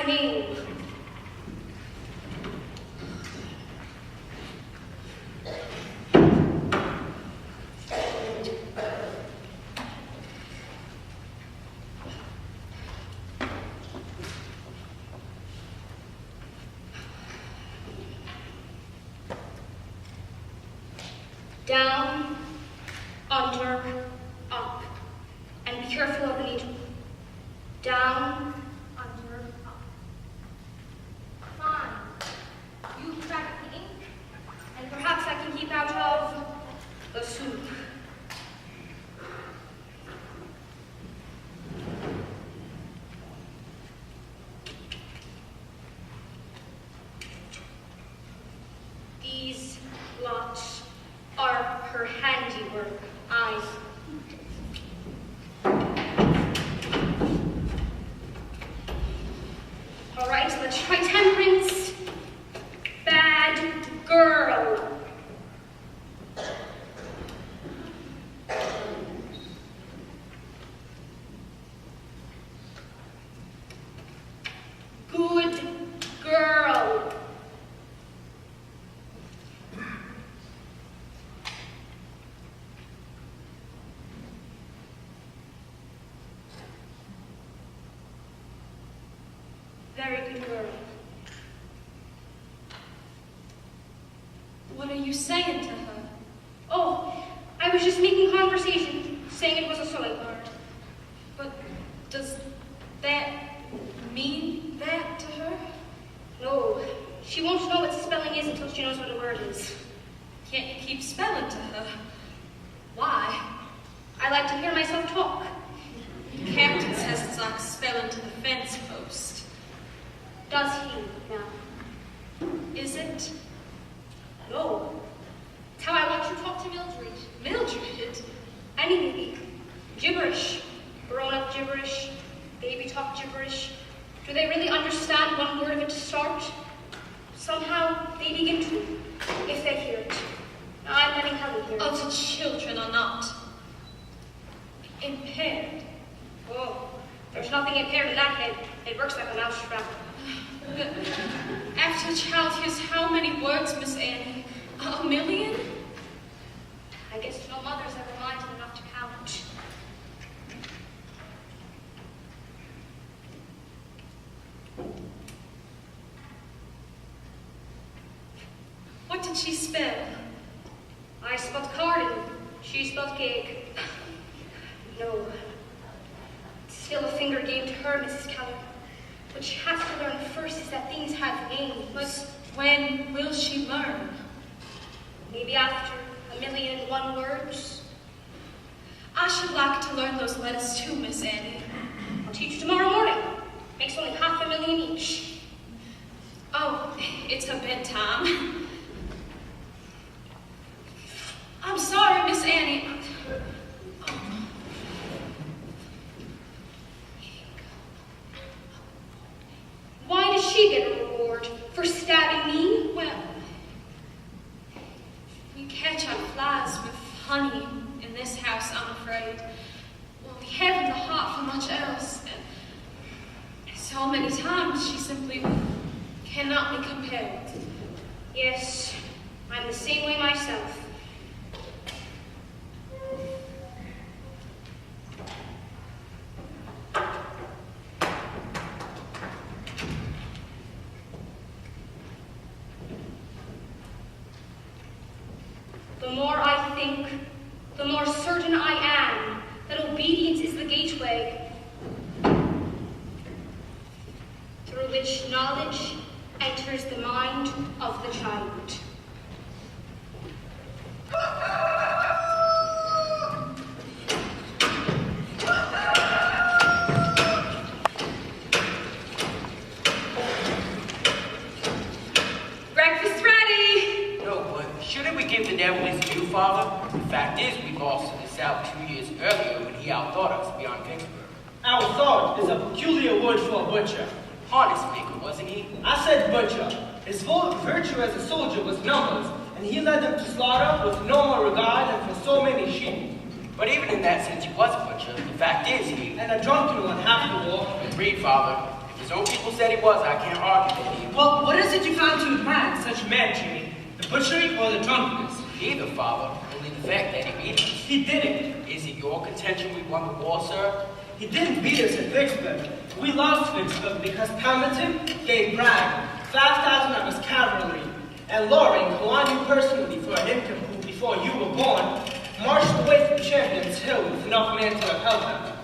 [SPEAKER 6] name. Down, under, up, and be careful of the needle. Down, under, up. Fine. You crack the ink, and perhaps I can keep out of the soup. These blots are her handiwork. All right, let's try temperance. Bad girl. Good girl. Very good girl.
[SPEAKER 3] What are you saying to her?
[SPEAKER 6] Oh, I was just making conversation, saying it was a sewing card.
[SPEAKER 3] But does that mean that to her?
[SPEAKER 6] No, she won't know what spelling is until she knows what a word is.
[SPEAKER 3] Can't you keep spelling to her? Why?
[SPEAKER 6] I like to hear myself talk.
[SPEAKER 3] The captain says it's like spelling to the fence post.
[SPEAKER 6] Does he now?
[SPEAKER 3] Is it?
[SPEAKER 6] No. It's how I want you to talk to Mildred.
[SPEAKER 3] Mildred?
[SPEAKER 6] Any baby. Gibberish. Grown-up gibberish. Baby talk gibberish. Do they really understand one word of it to start? Somehow they begin to, if they hear it. I'm letting Helen hear it.
[SPEAKER 3] Oh, the children are not impaired.
[SPEAKER 6] Oh, there's nothing impaired in that head. It works like a mousetrap.
[SPEAKER 3] After a child hears how many words, Miss Annie? A million?
[SPEAKER 6] I guess no mother's ever minded enough to count.
[SPEAKER 3] What did she spell?
[SPEAKER 6] I spelled garden. She spelled cake. No. It's still a finger game to her, Mrs. Keller. What she has to learn first is that things have names.
[SPEAKER 3] But when will she learn?
[SPEAKER 6] Maybe after 1,000,001 words.
[SPEAKER 3] I should like to learn those letters too, Miss Annie.
[SPEAKER 6] I'll teach you tomorrow morning. Makes only 500,000 each.
[SPEAKER 3] Oh, it's her bedtime. I'm sorry, Miss Annie.
[SPEAKER 6] Why does she get a reward for stabbing me?
[SPEAKER 3] Well, we catch our flies with honey in this house, I'm afraid. Well, we haven't the heart for much else. And so many times she simply cannot be compelled.
[SPEAKER 6] Yes, I'm the same way myself. The more I think, the more certain I am that obedience is the gateway through which knowledge enters the mind of the child.
[SPEAKER 3] Breakfast ready!
[SPEAKER 5] No, but shouldn't we give the devil his due, Father? The fact is, we lost this out 2 years earlier when he outthought us beyond Vicksburg.
[SPEAKER 2] Outthought is a peculiar word for a butcher.
[SPEAKER 5] Harness maker, wasn't he?
[SPEAKER 2] I said butcher. His virtue as a soldier was numbers, and he led them to slaughter with no more regard than for so many sheep.
[SPEAKER 5] But even in that sense, he was a butcher. The fact is, he...
[SPEAKER 2] And a drunken one half the war.
[SPEAKER 5] Agreed, Father. His own people said he was. I can't argue that he...
[SPEAKER 2] Well, what is it you found to admire in such a man, Jimmy? The butchery or the drunkenness?
[SPEAKER 5] Neither, Father. Only the fact that he beat us.
[SPEAKER 2] He didn't.
[SPEAKER 5] Is it your contention we won the war, sir?
[SPEAKER 2] He didn't beat us at Vicksburg. We lost Vicksburg because Palmerton gave Bragg 5,000 of his cavalry, and Loring, who I knew personally for an income who, before you were born, marched away from Champions Hill with enough men to repel them.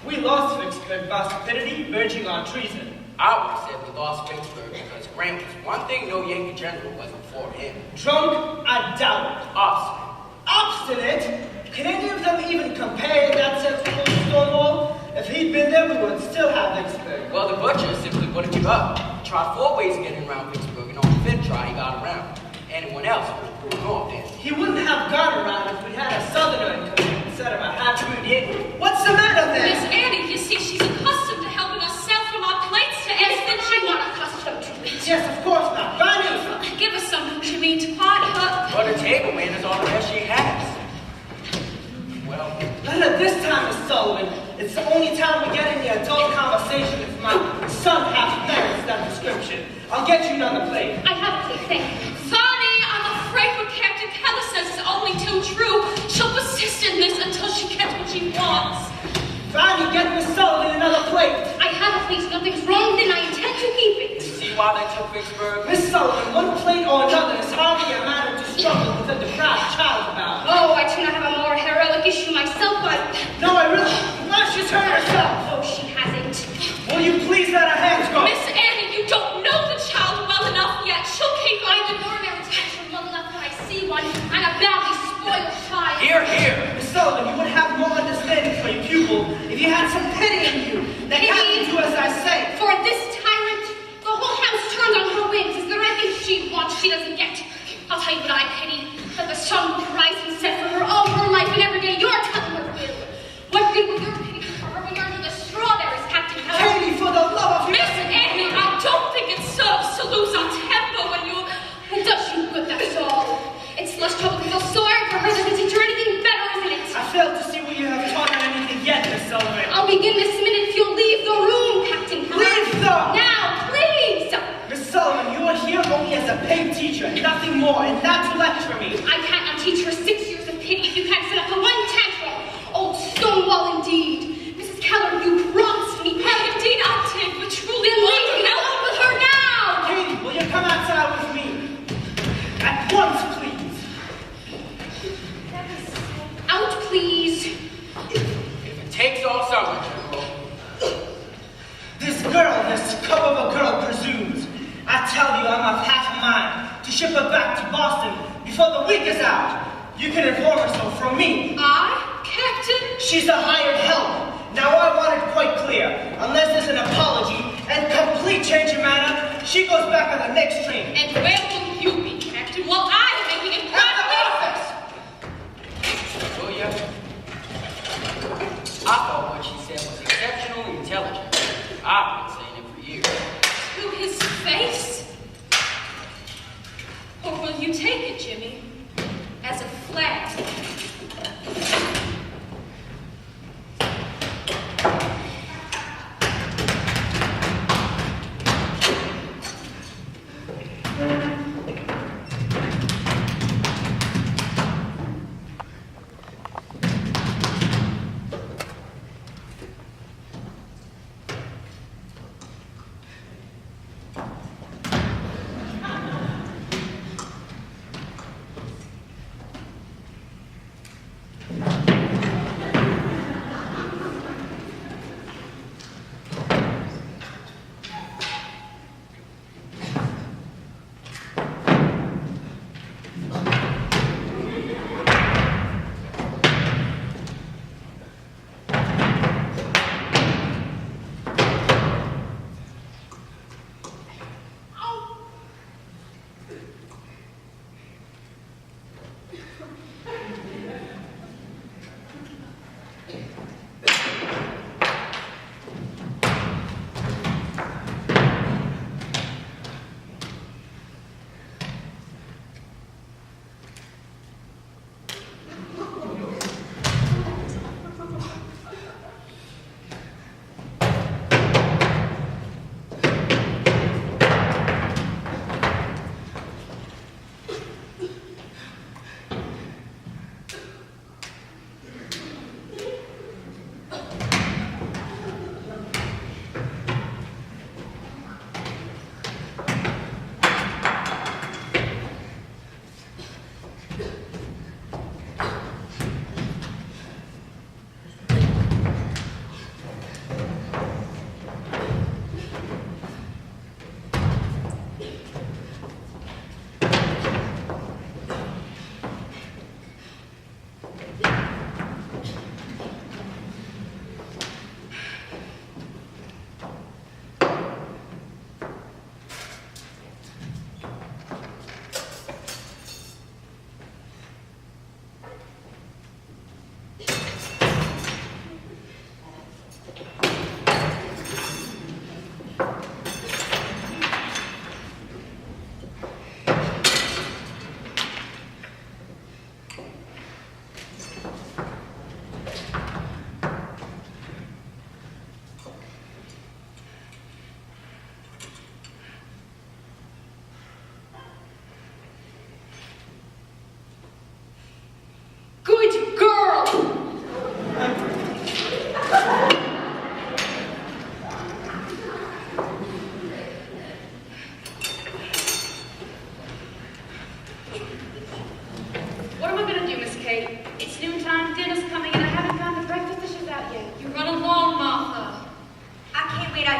[SPEAKER 2] We lost Vicksburg by stupidity verging on treason.
[SPEAKER 5] I would have said we lost Vicksburg because Grant was one thing no Yankee general wasn't for him.
[SPEAKER 2] Drunk? I doubt it.
[SPEAKER 5] Obstinate.
[SPEAKER 2] Obstinate? Can any of them even compare in that sense to Stonewall? If he'd been there, we would still have Vicksburg.
[SPEAKER 5] Well, the butcher simply wouldn't give up. He tried 4 ways of getting around Vicksburg, and on the 5th try, he got around. Anyone else would have pulled north then.
[SPEAKER 2] He wouldn't have gone around if we had a southerner in command instead of a half-breed Yankee. What's the matter then?
[SPEAKER 3] Miss Annie, you see, she's accustomed to helping us sell from our plates to anything she
[SPEAKER 6] I'm
[SPEAKER 3] wants.
[SPEAKER 6] not accustomed to it.
[SPEAKER 2] Yes, of course not. Fanny!
[SPEAKER 3] Give us something, Jimmy, to pot her.
[SPEAKER 5] But her table man is all the rest she has. Well,
[SPEAKER 2] Not at this time, Miss Sullivan. It's the only time we get any adult conversation if my son half merits that description. I'll get you another plate.
[SPEAKER 6] I have a plate, thank you.
[SPEAKER 3] Fanny, I'm afraid what Captain Keller says is only too true. She'll persist in this until she gets what she wants.
[SPEAKER 2] Fanny, get Miss Sullivan another plate.
[SPEAKER 6] I have a plate, nothing's wrong, then I intend to keep it.
[SPEAKER 5] see why they took Vicksburg?
[SPEAKER 2] Miss Sullivan, one plate or another is hardly a matter to struggle with a deprived child about.
[SPEAKER 6] Oh, I do not have a more heroic issue myself, but...
[SPEAKER 2] No, I really... Why, she's hurt herself.
[SPEAKER 6] Oh, she hasn't.
[SPEAKER 2] Will you please let her hands go?
[SPEAKER 3] Miss Annie, you don't know the child well enough yet. She'll keep
[SPEAKER 6] I ignore their attention well enough when I see one. I'm a badly spoiled child.
[SPEAKER 5] Here, here.
[SPEAKER 2] Miss Sullivan, you would have more understanding for your pupil if you had some pity in you. That Captain do as I say.
[SPEAKER 6] For this tyrant, the whole house turned on her wings. Is there anything she wants she doesn't get? I'll tell you what I pity. That the sun will rise and set for her all her life, and every day you're telling her will. What good will your pity for her when you're under the strawberries, Captain Keller?
[SPEAKER 2] Katie, for the love of...
[SPEAKER 3] Miss Annie, I don't think it serves to lose our temper when you...
[SPEAKER 6] It does you good, that's all. It's less trouble to feel sorry for her than to teach her anything better, isn't it?
[SPEAKER 2] I fail to see what you have taught her anything yet, Miss Sullivan.
[SPEAKER 6] I'll begin this minute if you'll leave the room, Captain Keller.
[SPEAKER 2] Leave the...
[SPEAKER 6] Now, please!
[SPEAKER 2] Miss Sullivan, you are here only as a paid teacher, nothing more, and not to lecture me.
[SPEAKER 6] I can't teach her 6 years of pity if you can't set up for one tantrum. Old Stonewall, indeed. Mrs. Keller, you promised me.
[SPEAKER 3] Well, indeed I did, but truly
[SPEAKER 6] Then leave me alone with her now!
[SPEAKER 2] Katie, will you come outside with me? At once, please.
[SPEAKER 6] Out, please.
[SPEAKER 5] If it takes all summer, General.
[SPEAKER 2] This girl, this cub of a girl presumes. I tell you, I'm of half a mind to ship her back to Boston before the week is out. You can inform her so from me.
[SPEAKER 3] I, Captain?
[SPEAKER 2] She's a hired help. Now I want it quite clear. Unless there's an apology and complete change of manner, she goes back on the next train.
[SPEAKER 3] And where will you be, Captain, while I am making it
[SPEAKER 2] At the office!
[SPEAKER 5] Will ya? I thought what she said was exceptionally intelligent. I've been saying it for years.
[SPEAKER 3] to his face? Or will you take it, Jimmy, as a flat?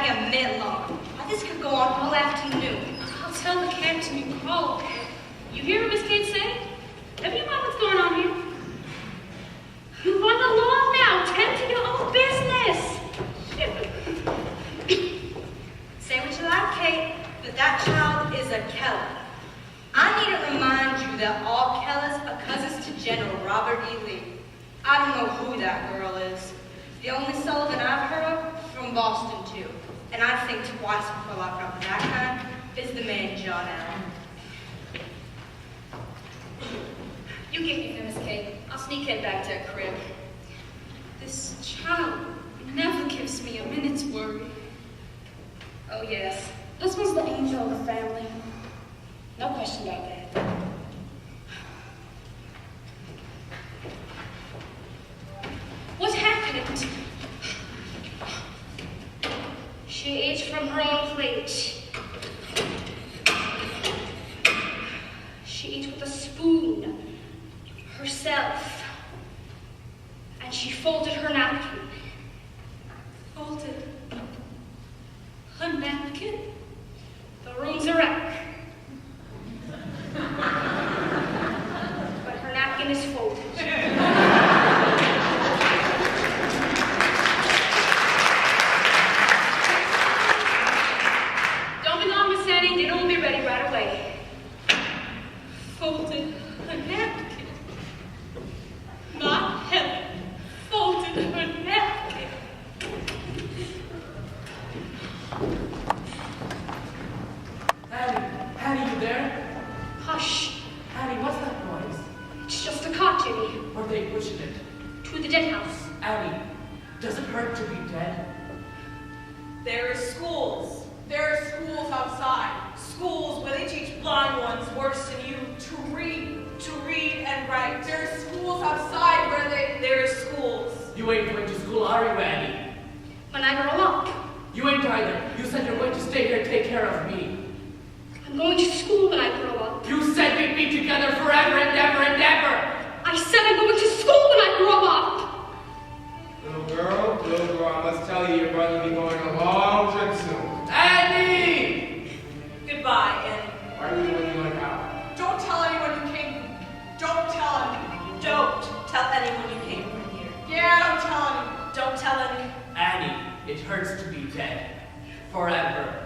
[SPEAKER 2] a minute longer. This could go on all afternoon.
[SPEAKER 6] I'll tell the captain you called. You hear what Miss Kate said? Have you mind what's going on here? You run along now, tend to your own business.
[SPEAKER 2] Say what you like, Kate, but that child is a Keller. I need to remind you that all Kellers are cousins to General Robert E. Lee. I don't know who that girl is. The only Sullivan I've heard of from Boston, too. And I'd think twice before locking up with that kind is the man John Allen.
[SPEAKER 6] You get me there, Miss Kate. I'll sneak head back to her crib. This child never gives me a minute's worry. Oh, yes. This one's the angel of the family. No question about that. What happened? She ate from her own plate. She ate with a spoon herself. And she folded her napkin. Folded her napkin? The room's a wreck. But her napkin is folded. Don't be long, Miss Annie. Dinner will be ready right away. Folded her napkin. My Helen folded her napkin.
[SPEAKER 9] Annie, you there?
[SPEAKER 6] Hush.
[SPEAKER 9] Annie, what's that noise?
[SPEAKER 6] It's just a cot, Jimmy.
[SPEAKER 9] Where are they pushing it?
[SPEAKER 6] To the dead house.
[SPEAKER 9] Annie, does it hurt to be dead?
[SPEAKER 4] There are schools. There are schools outside. Schools where they teach blind ones worse than you to read and write. There are schools outside where there are schools.
[SPEAKER 9] You ain't going to school, are you, Annie?
[SPEAKER 6] When I grow up,
[SPEAKER 9] You ain't either. You said you're going to stay here and take care of me.
[SPEAKER 6] I'm going to school when I grow up.
[SPEAKER 9] You said we'd be together forever and ever and ever.
[SPEAKER 6] I said I'm going to school when I grow up.
[SPEAKER 8] Little girl, I must tell you, your brother will be going on a long trip soon.
[SPEAKER 9] Annie!
[SPEAKER 4] Goodbye, Annie.
[SPEAKER 8] Why are you looking like out?
[SPEAKER 4] Don't tell anyone you came. Don't tell anyone. Don't tell anyone you came from here. Yeah, don't tell anyone. Don't tell anyone.
[SPEAKER 9] Annie, it hurts to be dead. Forever.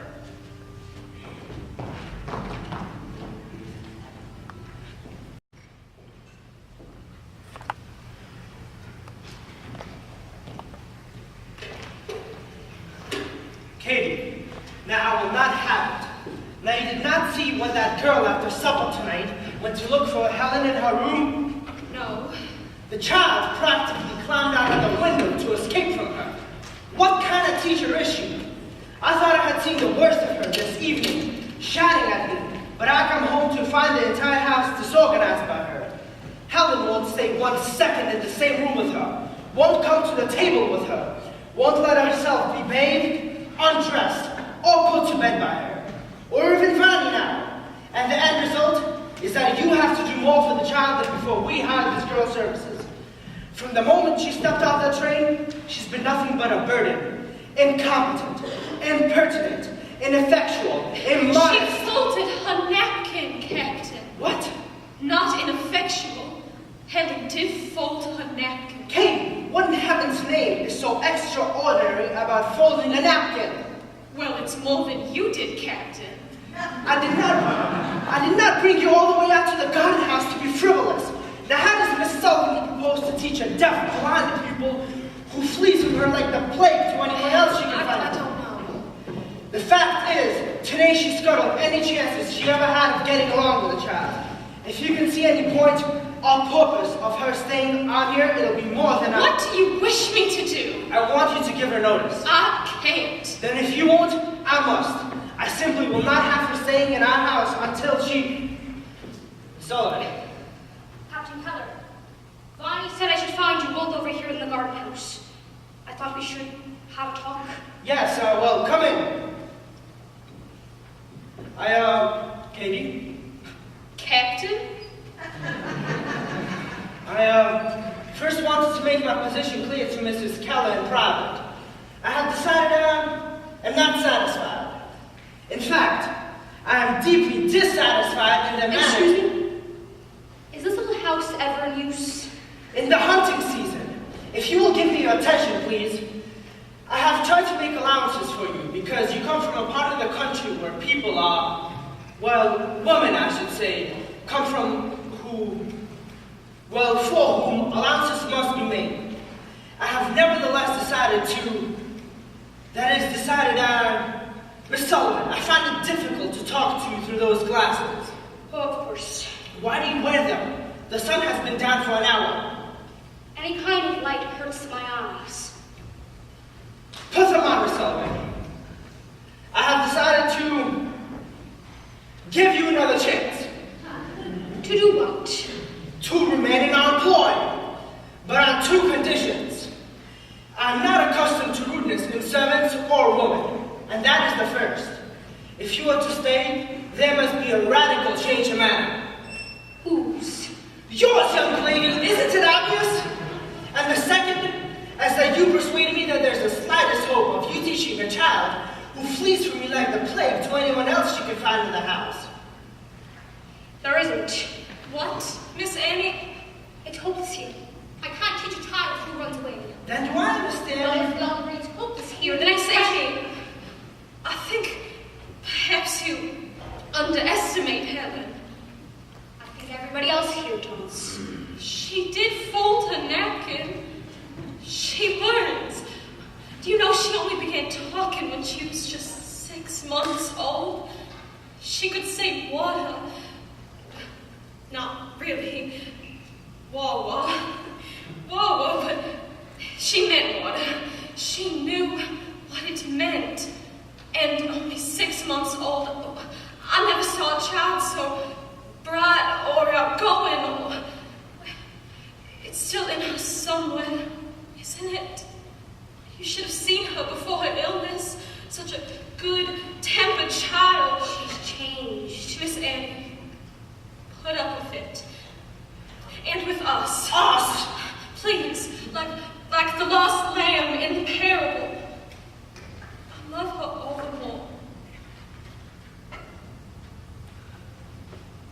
[SPEAKER 2] Katie, now I will not have it. Now you did not see when that girl after supper tonight went to look for Helen in her room?
[SPEAKER 6] No.
[SPEAKER 2] The child practically climbed out of the window to escape from her. What kind of teacher is she? I thought I had seen the worst of her this evening, shouting at me, but I come home to find the entire house disorganized by her. Helen won't stay 1 second in the same room with her, won't come to the table with her, won't let herself be bathed, undressed, or put to bed by her, or even Vani now. And the end result is that you have to do more for the child than before we hired this girl's services. From the moment she stepped off the train, she's been nothing but a burden, incompetent, impertinent, ineffectual, immodest.
[SPEAKER 6] She folded her napkin, Captain.
[SPEAKER 2] What?
[SPEAKER 6] Not ineffectual. Helen did fold her napkin.
[SPEAKER 2] Kate, what in heaven's name is so extraordinary about folding a napkin?
[SPEAKER 6] Well, it's more than you did, Captain.
[SPEAKER 2] I did not bring you all the way out to the garden house to be frivolous. Now how does Miss Sullivan propose to teach a deaf, blind pupil who flees from her like the plague to anyone else she can find?
[SPEAKER 6] I don't know.
[SPEAKER 2] The fact is, today she scuttled any chances she ever had of getting along with the child. If you can see any point or purpose of her staying on here, it'll be more than
[SPEAKER 6] What do you wish me to do?
[SPEAKER 2] I want you to give her notice.
[SPEAKER 6] I can't.
[SPEAKER 2] Then if you won't, I must. I simply will not have her staying in our house until she... Sullivan.
[SPEAKER 6] Captain Keller, Bonnie said I should find you both over here in the garden house. I thought we should have a talk.
[SPEAKER 2] Yes, well, come in. Katie?
[SPEAKER 6] Captain?
[SPEAKER 2] I first wanted to make my position clear to Mrs. Keller in private. I had decided, I'm not fact, I am deeply dissatisfied in the manner...
[SPEAKER 6] Excuse me? Is this little house ever in use?
[SPEAKER 2] In the hunting season. If you will give me your attention, please. I have tried to make allowances for you because you come from a part of the country where people are, well, women, I should say, come from for whom allowances must be made. I have nevertheless decided, Miss Sullivan, I find it difficult to talk to you through those glasses.
[SPEAKER 6] Oh, of course.
[SPEAKER 2] Why do you wear them? The sun has been down for an hour.
[SPEAKER 6] Any kind of light hurts my eyes.
[SPEAKER 2] Put them on, Miss Sullivan. I have decided to give you another chance.
[SPEAKER 6] To do what?
[SPEAKER 2] To remain in our employ, but on two conditions. I'm not accustomed to rudeness in servants or women, and that is the first. If you are to stay, there must be a radical change of manner.
[SPEAKER 6] Whose?
[SPEAKER 2] Yours, young lady, isn't it obvious? And the second, as that you persuaded me that there's the slightest hope of you teaching a child who flees from you like the plague to anyone else you can find in the house.
[SPEAKER 6] There isn't.
[SPEAKER 3] What? Miss Annie?
[SPEAKER 6] It's hopeless here. I can't teach a child who runs away.
[SPEAKER 2] Then do I understand?
[SPEAKER 6] If longer it's hopeless here,
[SPEAKER 3] Then I say, I think perhaps you underestimate Helen.
[SPEAKER 6] I think everybody else here does.
[SPEAKER 3] She did fold her napkin. She learns. Do you know she only began talking when she was just 6 months old? She could say water. Not really. Wawa. Wawa, but she meant water. She knew what it meant. And only 6 months old. I never saw a child so bright or outgoing. Or... It's still in her somewhere, isn't it? You should have seen her before her illness. Such a good-tempered child.
[SPEAKER 6] She's changed.
[SPEAKER 3] Miss Annie, put up with it. And with us.
[SPEAKER 2] Us?
[SPEAKER 3] Please, like the lost lamb in the parable. I love her all the more.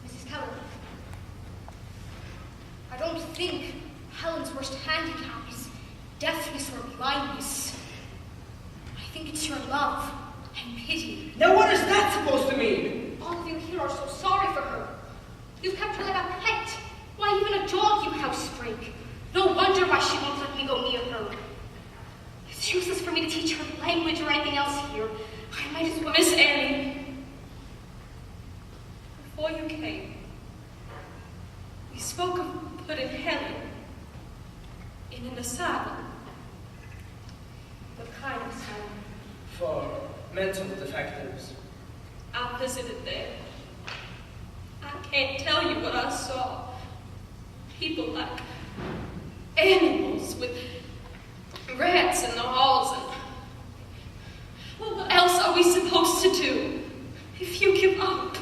[SPEAKER 6] Mrs. Keller, I don't think Helen's worst handicap is deafness or blindness. I think it's your love and pity.
[SPEAKER 2] Now what is that supposed to mean?
[SPEAKER 6] All of you here are so sorry for her. You've kept her like a pet. Why, even a dog you house break. No wonder why she won't let me go near her. It's useless for me to teach her language or anything else here. I might as well...
[SPEAKER 3] Miss Annie, before you came, we spoke of putting Helen in an asylum.
[SPEAKER 6] What kind of asylum?
[SPEAKER 2] For mental defectives.
[SPEAKER 3] I visited there. I can't tell you what I saw. People like animals with rats in the halls. And well, what else are we supposed to do? If you give up.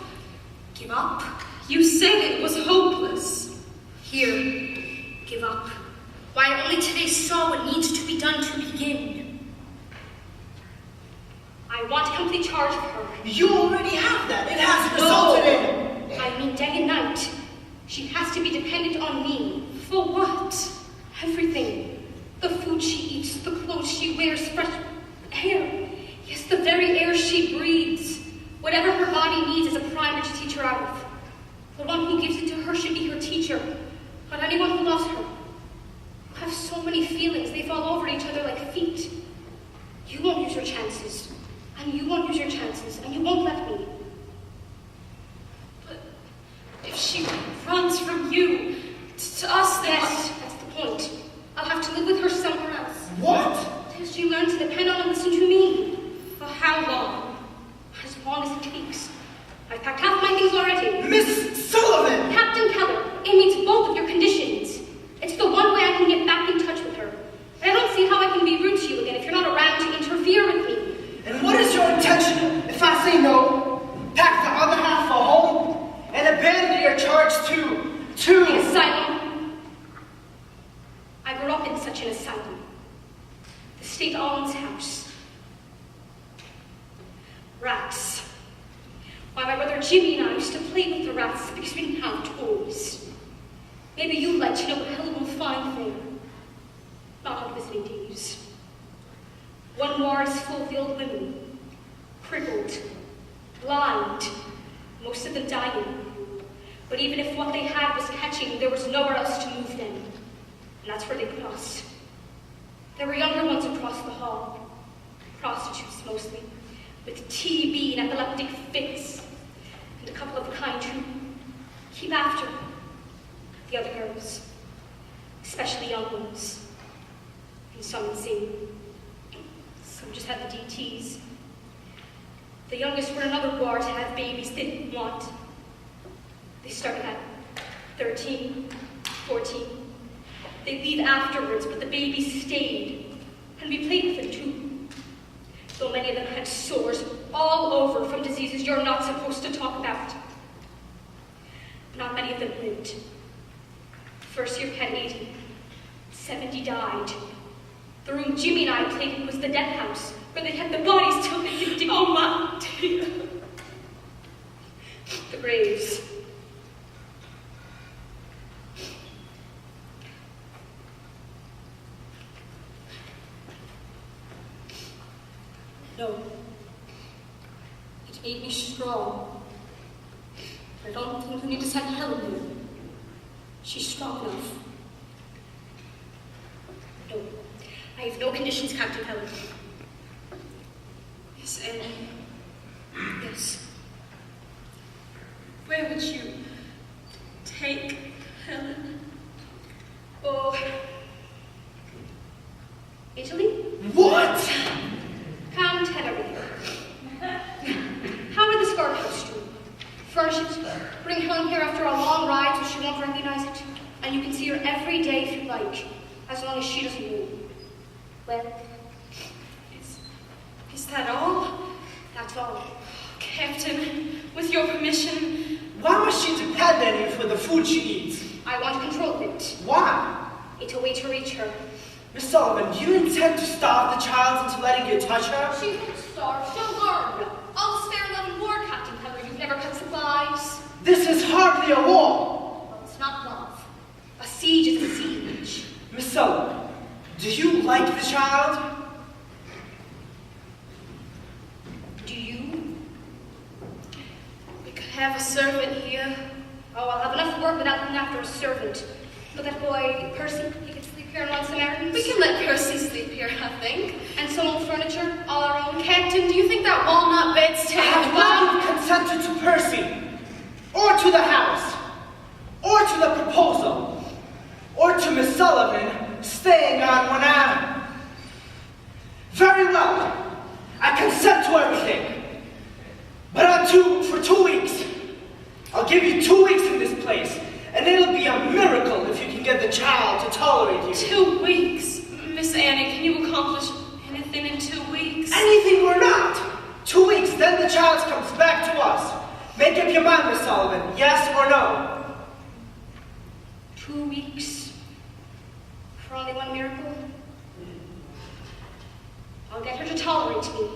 [SPEAKER 6] Give up?
[SPEAKER 3] You said it was hopeless.
[SPEAKER 6] Here, give up. Why, I only today saw what needs to be done to begin. I want complete charge of her.
[SPEAKER 2] You already have that. It has resulted in...
[SPEAKER 6] I mean day and night. She has to be dependent on me.
[SPEAKER 3] For what?
[SPEAKER 6] Everything. The food she eats, the clothes she wears, fresh air. Yes, the very air she breathes. Whatever her body needs is a primer to teach her out of. The one who gives it to her should be her teacher, not anyone who loves her. I have so many feelings, they fall over each other like feet. You won't use your chances, and you won't use your chances, and you won't let me.
[SPEAKER 3] But if she runs from you to us, then
[SPEAKER 6] Yes, that's the point. I'll have to live with her somewhere else.
[SPEAKER 2] What?
[SPEAKER 6] Till she learns to depend on and listen to me.
[SPEAKER 3] for how long?
[SPEAKER 6] As long as it takes. I've packed half my things already.
[SPEAKER 2] Miss Sullivan!
[SPEAKER 6] Captain Keller, it meets both of your conditions. It's the one way I can get back in touch with her. And I don't see how I can be rude to you again if you're not around to interfere with me.
[SPEAKER 2] And what is your intention if I say no? Pack the other half for home and abandon your charge to
[SPEAKER 6] The asylum. I grew up in such an asylum. The state alms house. Rats. Why, my brother Jimmy and I used to play with the rats because we didn't have toys. Maybe you'd like to know what Helen will find there. Not on visiting days. One ward is full of the old women, crippled, blind, most of them dying. But even if what they had was catching, there was nowhere else to move them. And that's where they put us. There were younger ones across the hall, prostitutes mostly, with TB and epileptic fits, and a couple of the kind who keep after the other girls, especially young ones, and some insane. Some just had the DTs. The youngest were in another ward to have babies they didn't want. They started at 13, 14. They'd leave afterwards, but the babies stayed, and we played with them too. Though many of them had sores all over from diseases you're not supposed to talk about. Not many of them lived. First year had 80. 70 died. The room Jimmy and I played in was the death house, where they had the bodies till they could dig.
[SPEAKER 3] Oh, my dear.
[SPEAKER 6] The graves. No. It made me strong. I don't think we need to send Helen here. She's strong enough. No. I have no conditions, Captain Helen.
[SPEAKER 3] Miss Annie,
[SPEAKER 6] Yes.
[SPEAKER 3] where would you take Helen?
[SPEAKER 6] Oh. Italy?
[SPEAKER 2] What?
[SPEAKER 6] Come, tell everything. How did the Scarlet House do? Furnish it, bring Helen here after a long ride so she won't recognize it, and you can see her every day if you like, as long as she doesn't move. Well,
[SPEAKER 3] Is that all?
[SPEAKER 6] that's all.
[SPEAKER 3] Captain, with your permission,
[SPEAKER 2] Why must she depend on you for the food she eats?
[SPEAKER 6] I want to control it.
[SPEAKER 2] Why?
[SPEAKER 6] It's a way to reach her.
[SPEAKER 2] Miss Sullivan, do you intend to starve the child into letting you touch her?
[SPEAKER 6] She won't starve, she'll learn. I'll spare loving war, Captain Keller. You've never cut supplies.
[SPEAKER 2] This is hardly a war.
[SPEAKER 6] Well, it's not love. A siege is a siege.
[SPEAKER 2] Miss Sullivan, do you like the child?
[SPEAKER 6] Do you?
[SPEAKER 3] we could have a servant here.
[SPEAKER 6] Oh, I'll have enough work without looking after a servant. But that boy, Percy, he could sleep here on Samaritans.
[SPEAKER 3] We can let Percy sleep here, I think.
[SPEAKER 6] And some old furniture, all our own.
[SPEAKER 3] Captain, do you think that walnut bed's
[SPEAKER 2] I
[SPEAKER 3] taken
[SPEAKER 2] have
[SPEAKER 3] well?
[SPEAKER 2] not consented to Percy, or to the house, or to the proposal, or to Miss Sullivan staying on one hour. Very well, I consent to everything, but for 2 weeks. I'll give you 2 weeks in this place, and it'll be a miracle if you can get the child to tolerate you.
[SPEAKER 3] 2 weeks. Miss Annie, can you accomplish anything in 2 weeks?
[SPEAKER 2] Anything or not. 2 weeks, then the child comes back to us. Make up your mind, Miss Sullivan, yes or no?
[SPEAKER 6] 2 weeks. For only one miracle. I'll get her to tolerate me.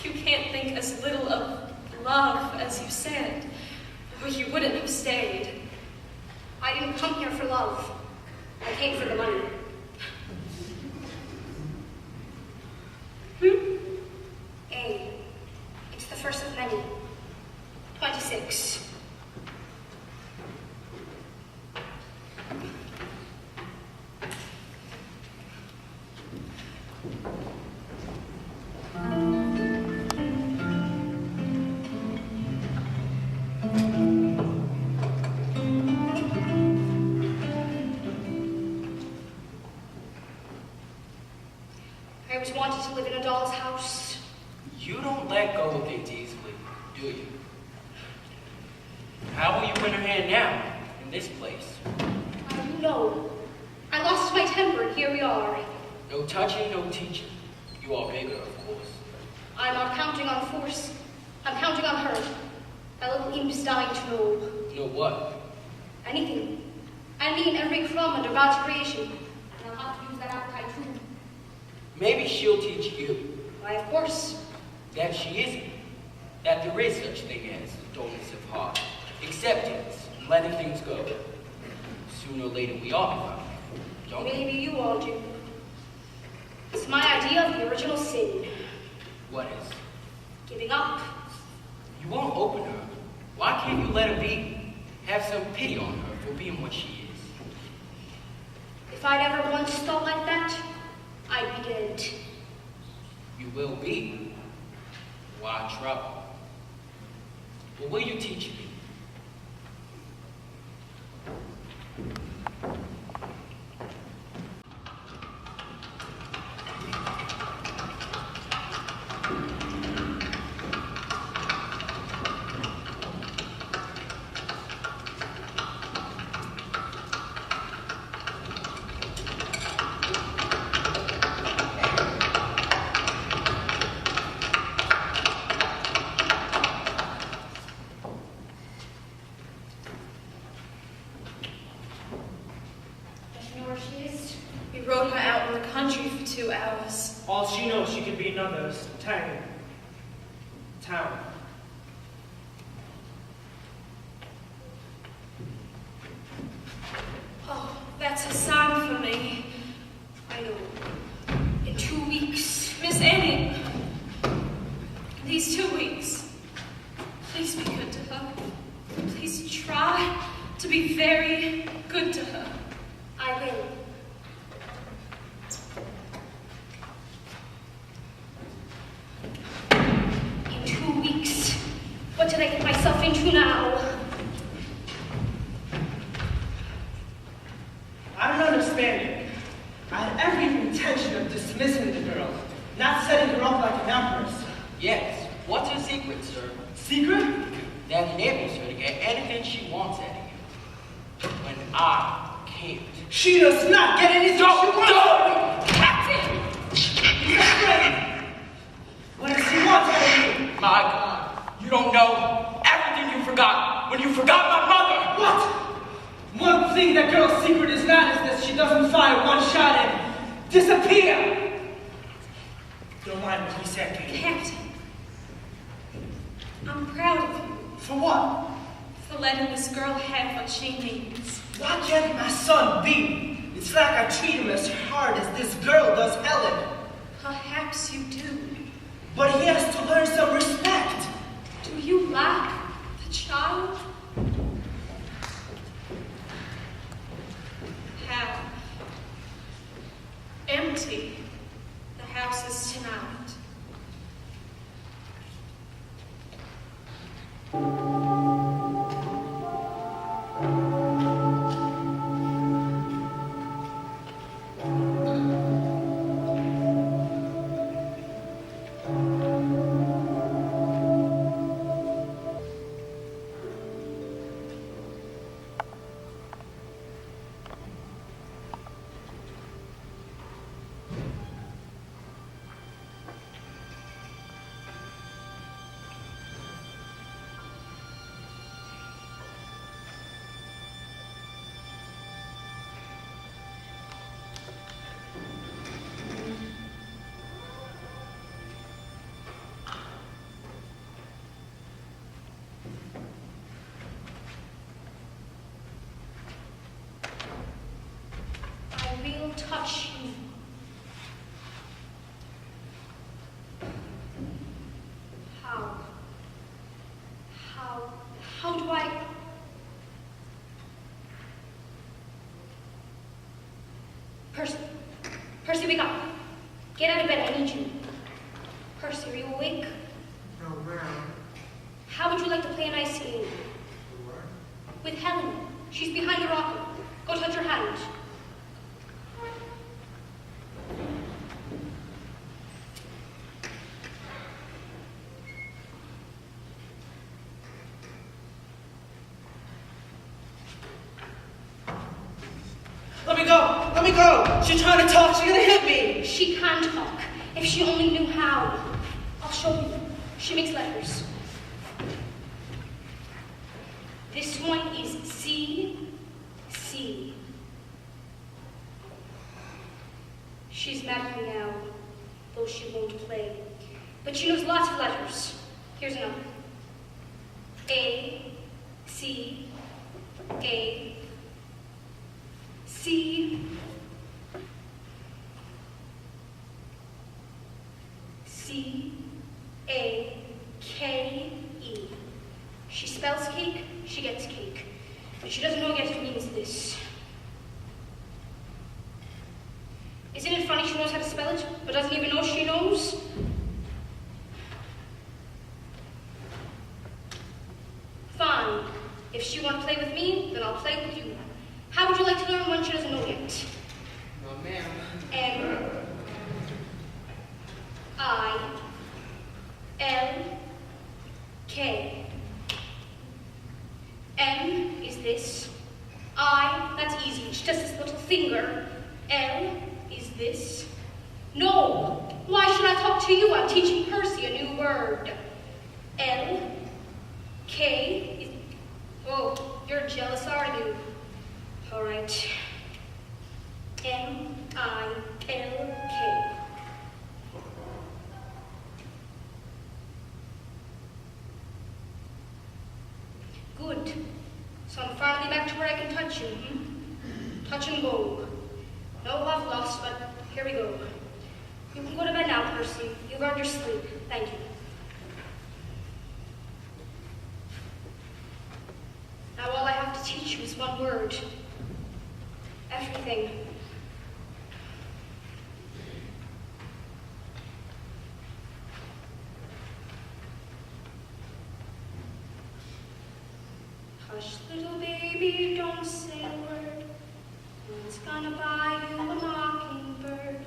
[SPEAKER 3] You can't think as little of love as you said, or you wouldn't have stayed.
[SPEAKER 6] I didn't come here for love. I came for the money. A. It's the first of many. 26. I was wanted to live in a doll's house.
[SPEAKER 5] You don't let go of things easily, do you? How will you win her hand now, in this place?
[SPEAKER 6] I don't know. I lost my temper, and here we are.
[SPEAKER 5] No touching, no teaching. You are bigger, of course.
[SPEAKER 6] I'm not counting on force. I'm counting on her. That little imp's dying to know.
[SPEAKER 5] Know what?
[SPEAKER 6] Anything. I mean every crumb under God's creation. And I'll have to use that appetite too.
[SPEAKER 5] Maybe she'll teach you
[SPEAKER 6] Why, of course.
[SPEAKER 5] that she isn't. That there is such thing as dullness of heart, acceptance, and letting things go. Sooner or later we all find that, don't we?
[SPEAKER 6] Maybe you all do. It's my idea of the original sin.
[SPEAKER 5] What is?
[SPEAKER 6] Giving up.
[SPEAKER 5] You won't open her. Why can't you let her be? Have some pity on her for being what she is.
[SPEAKER 6] If I'd ever once thought like that, I'd be dead.
[SPEAKER 5] You will be. Why trouble? What will you teach me?
[SPEAKER 6] Does she know where she is?
[SPEAKER 3] We rode her out in the country for 2 hours.
[SPEAKER 2] All she knows, she could be in another's town.
[SPEAKER 3] Oh, that's a sign for me.
[SPEAKER 6] I know. In 2 weeks.
[SPEAKER 3] Miss Annie, these 2 weeks, please be good to her. Please try to be very good to her.
[SPEAKER 6] I will. In 2 weeks. What did I get myself into now?
[SPEAKER 2] I don't understand it. I had every intention of dismissing the girl, not setting her up like an empress.
[SPEAKER 5] Yes. What's her secret, sir?
[SPEAKER 2] Secret?
[SPEAKER 5] That enables her to get anything she wants out of you. When I can't.
[SPEAKER 2] She does not get anything she wants.
[SPEAKER 3] Captain!
[SPEAKER 2] He's afraid. What does she want out of you?
[SPEAKER 5] My God, you don't know everything you forgot when you forgot my mother.
[SPEAKER 2] What? One thing that girl's secret is not is that she doesn't fire one shot and disappear. Don't mind what he said to you.
[SPEAKER 3] Captain, I'm proud of you
[SPEAKER 2] For what?
[SPEAKER 3] for letting this girl have what she needs.
[SPEAKER 2] Why can't my son be? It's like I treat him as hard as this girl does Ellen.
[SPEAKER 3] Perhaps you do.
[SPEAKER 2] But he has to learn some respect.
[SPEAKER 3] Do you lack the child? How empty the house is tonight.
[SPEAKER 6] I will touch you. How do I... Percy, wake up. Get out of bed, I need you. Percy, are you awake?
[SPEAKER 8] No, ma'am.
[SPEAKER 6] How would you like to play a nice game?
[SPEAKER 8] What?
[SPEAKER 6] With Helen. She's behind the rocker. Go touch her hand.
[SPEAKER 2] Let me go! Let me go! She's trying to talk. She's gonna hit me.
[SPEAKER 6] She can talk. If she only knew how. I'll show you. She makes letters. This one is C. C. She's mad at me now. though she won't play. But she knows lots of letters. Here's another. A, C, A, C, C, A, K, E. She spells cake, she gets cake. But she doesn't know yet it means this. Isn't it funny she knows how to spell it, but doesn't even know she knows? Fine. If she won't play with me, then I'll play with you. How would you like to learn one she doesn't know yet?
[SPEAKER 8] No, ma'am.
[SPEAKER 6] M, I, L, K. M is this. I, that's easy, it's just this little finger. L is this. No, why should I talk to you? I'm teaching Percy a new word. L, K is, oh, you're jealous, are you? All right. M, I, L, K. Good. So I'm finally back to where I can touch you, Touch and go. No, I've lost, but here we go. You can go to bed now, Percy. You've earned your sleep. Thank you. Now all I have to teach you is one word. Everything. Hush, little baby, don't say a word. One's gonna buy you a mockingbird.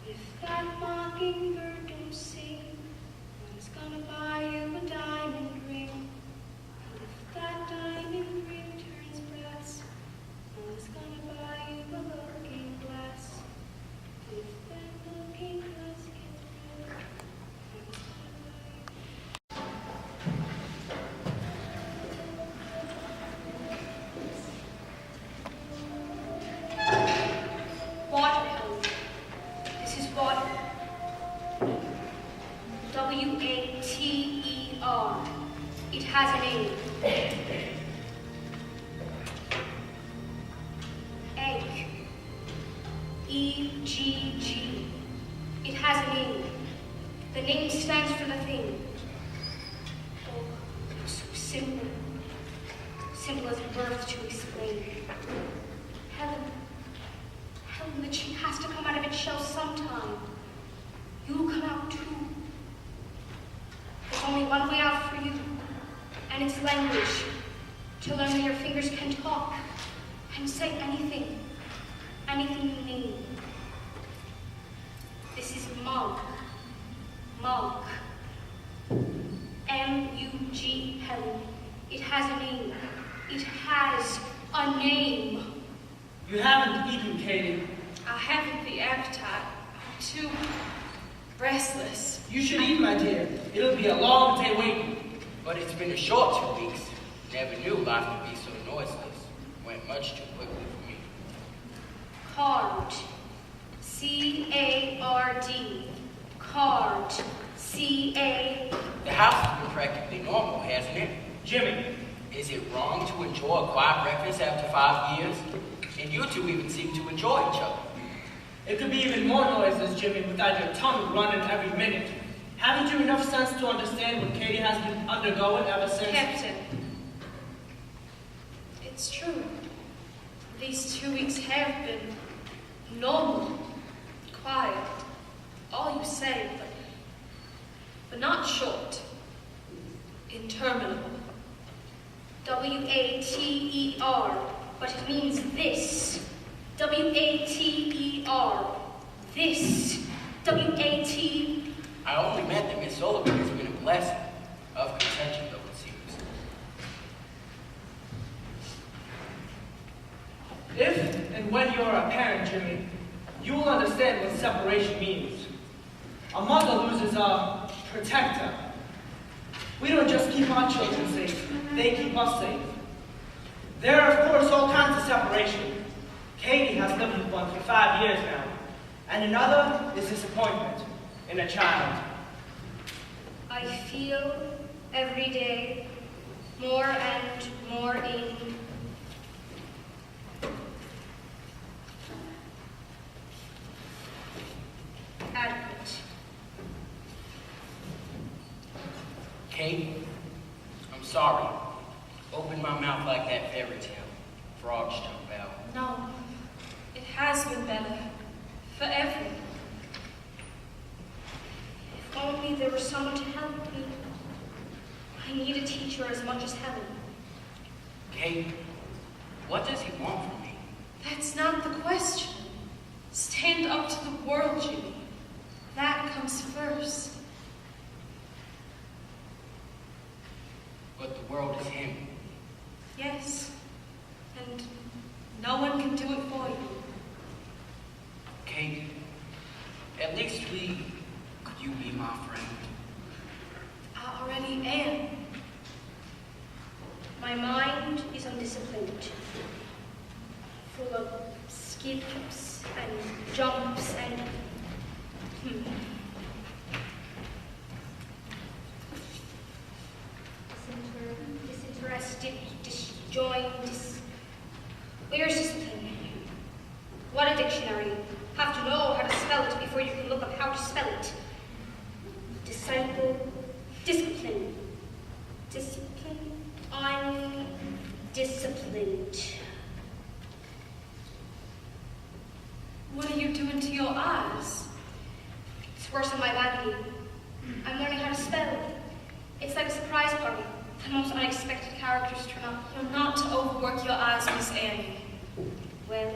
[SPEAKER 6] If that mockingbird don't sing, one's gonna buy you a diamond ring. And if that diamond ring turns brass, one's gonna buy you a looking glass. And if that looking glass gets red, one's gonna buy you. Water, Helen. This is water. W-A-T-E-R. It has a name. Egg. E-G-G. It has a name. The name stands for the thing. Oh, it's so simple. Simple as birth to explain. Helen, the chick has to come out of its shell sometime. You'll come out too. There's only one way out for you, and it's language. To learn that your fingers can talk and say anything, anything you need. This is Mug. Mug. M-U-G, Helen. It has a name. It has a name.
[SPEAKER 2] You haven't eaten, Katie.
[SPEAKER 3] I haven't the appetite. I'm too restless.
[SPEAKER 2] You should eat, my dear. It'll be a long day waiting.
[SPEAKER 5] But it's been a short 2 weeks. Never knew life would be so noiseless. Went much too quickly for me.
[SPEAKER 6] Card. C-A-R-D. Card. C-A...
[SPEAKER 5] The house has been practically normal, hasn't it?
[SPEAKER 2] Jimmy.
[SPEAKER 5] Is it wrong to enjoy a quiet breakfast after 5 years? And you two even seem to enjoy each other.
[SPEAKER 2] It could be even more noises, Jimmy, without your tongue running every minute. Haven't you enough sense to understand what Katie has been undergoing ever since?
[SPEAKER 3] Captain, it's true. These 2 weeks have been normal, quiet, all you say, but not short, interminable.
[SPEAKER 6] W-A-T-E-R, but it means this. W-A-T-E-R. This. W-A-T...
[SPEAKER 5] I only meant that Miss Sullivan has been a blessing, of contention though it seems.
[SPEAKER 2] If and when you're a parent, Jimmy, you will understand what separation means. A mother loses a protector. We don't just keep our children safe, they keep us safe. There are, of course, all kinds of separation. Katie has lived with one for 5 years now, And another is disappointment in a child.
[SPEAKER 6] I feel every day more and more inadequate.
[SPEAKER 5] Kate, I'm sorry. Open my mouth like that fairy tale. Frogs jump out.
[SPEAKER 3] No, it has been better. For everyone.
[SPEAKER 6] If only there were someone to help me. I need a teacher as much as Helen.
[SPEAKER 5] Kate, what does he want from me?
[SPEAKER 3] That's not the question. Stand up to the world, Jimmy. That comes first.
[SPEAKER 5] But the world is him.
[SPEAKER 3] Yes. And no one can do it for you.
[SPEAKER 5] Kate, at least could you be my friend?
[SPEAKER 3] I already am.
[SPEAKER 6] My mind is undisciplined, full of skips and jumps and disinterested, disjoined, Where's discipline? What a dictionary. Have to know how to spell it before you can look up how to spell it. Disciple, discipline. Discipline? I'm disciplined.
[SPEAKER 3] What are you doing to your eyes?
[SPEAKER 6] It's worse than my body. I'm learning how to spell. It's like a surprise party. The most unexpected characters turn up.
[SPEAKER 3] You're not to overwork your eyes, Miss Annie.
[SPEAKER 6] Well,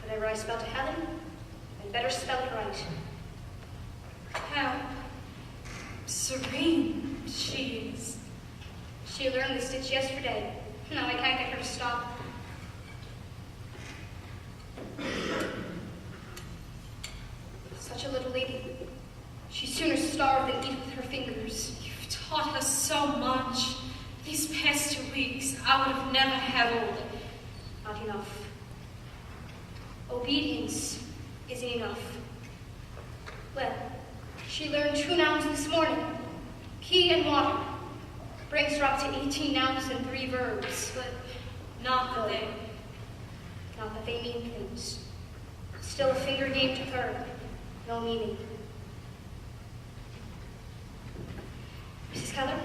[SPEAKER 6] whatever I spell to Helen, I better spell it right.
[SPEAKER 3] How serene she is.
[SPEAKER 6] She learned the stitch yesterday. Now I can't get her to stop. Such a little lady. She'd sooner starve than eat with her fingers.
[SPEAKER 3] You've taught her so much. These past 2 weeks, I would have never held.
[SPEAKER 6] Not enough. Obedience isn't enough. Well, she learned 2 nouns this morning. Key and water. Brings her up to 18 nouns and 3 verbs, but
[SPEAKER 3] Not that they.
[SPEAKER 6] not that they mean things. Still a finger game to her. No meaning. Mrs. Keller?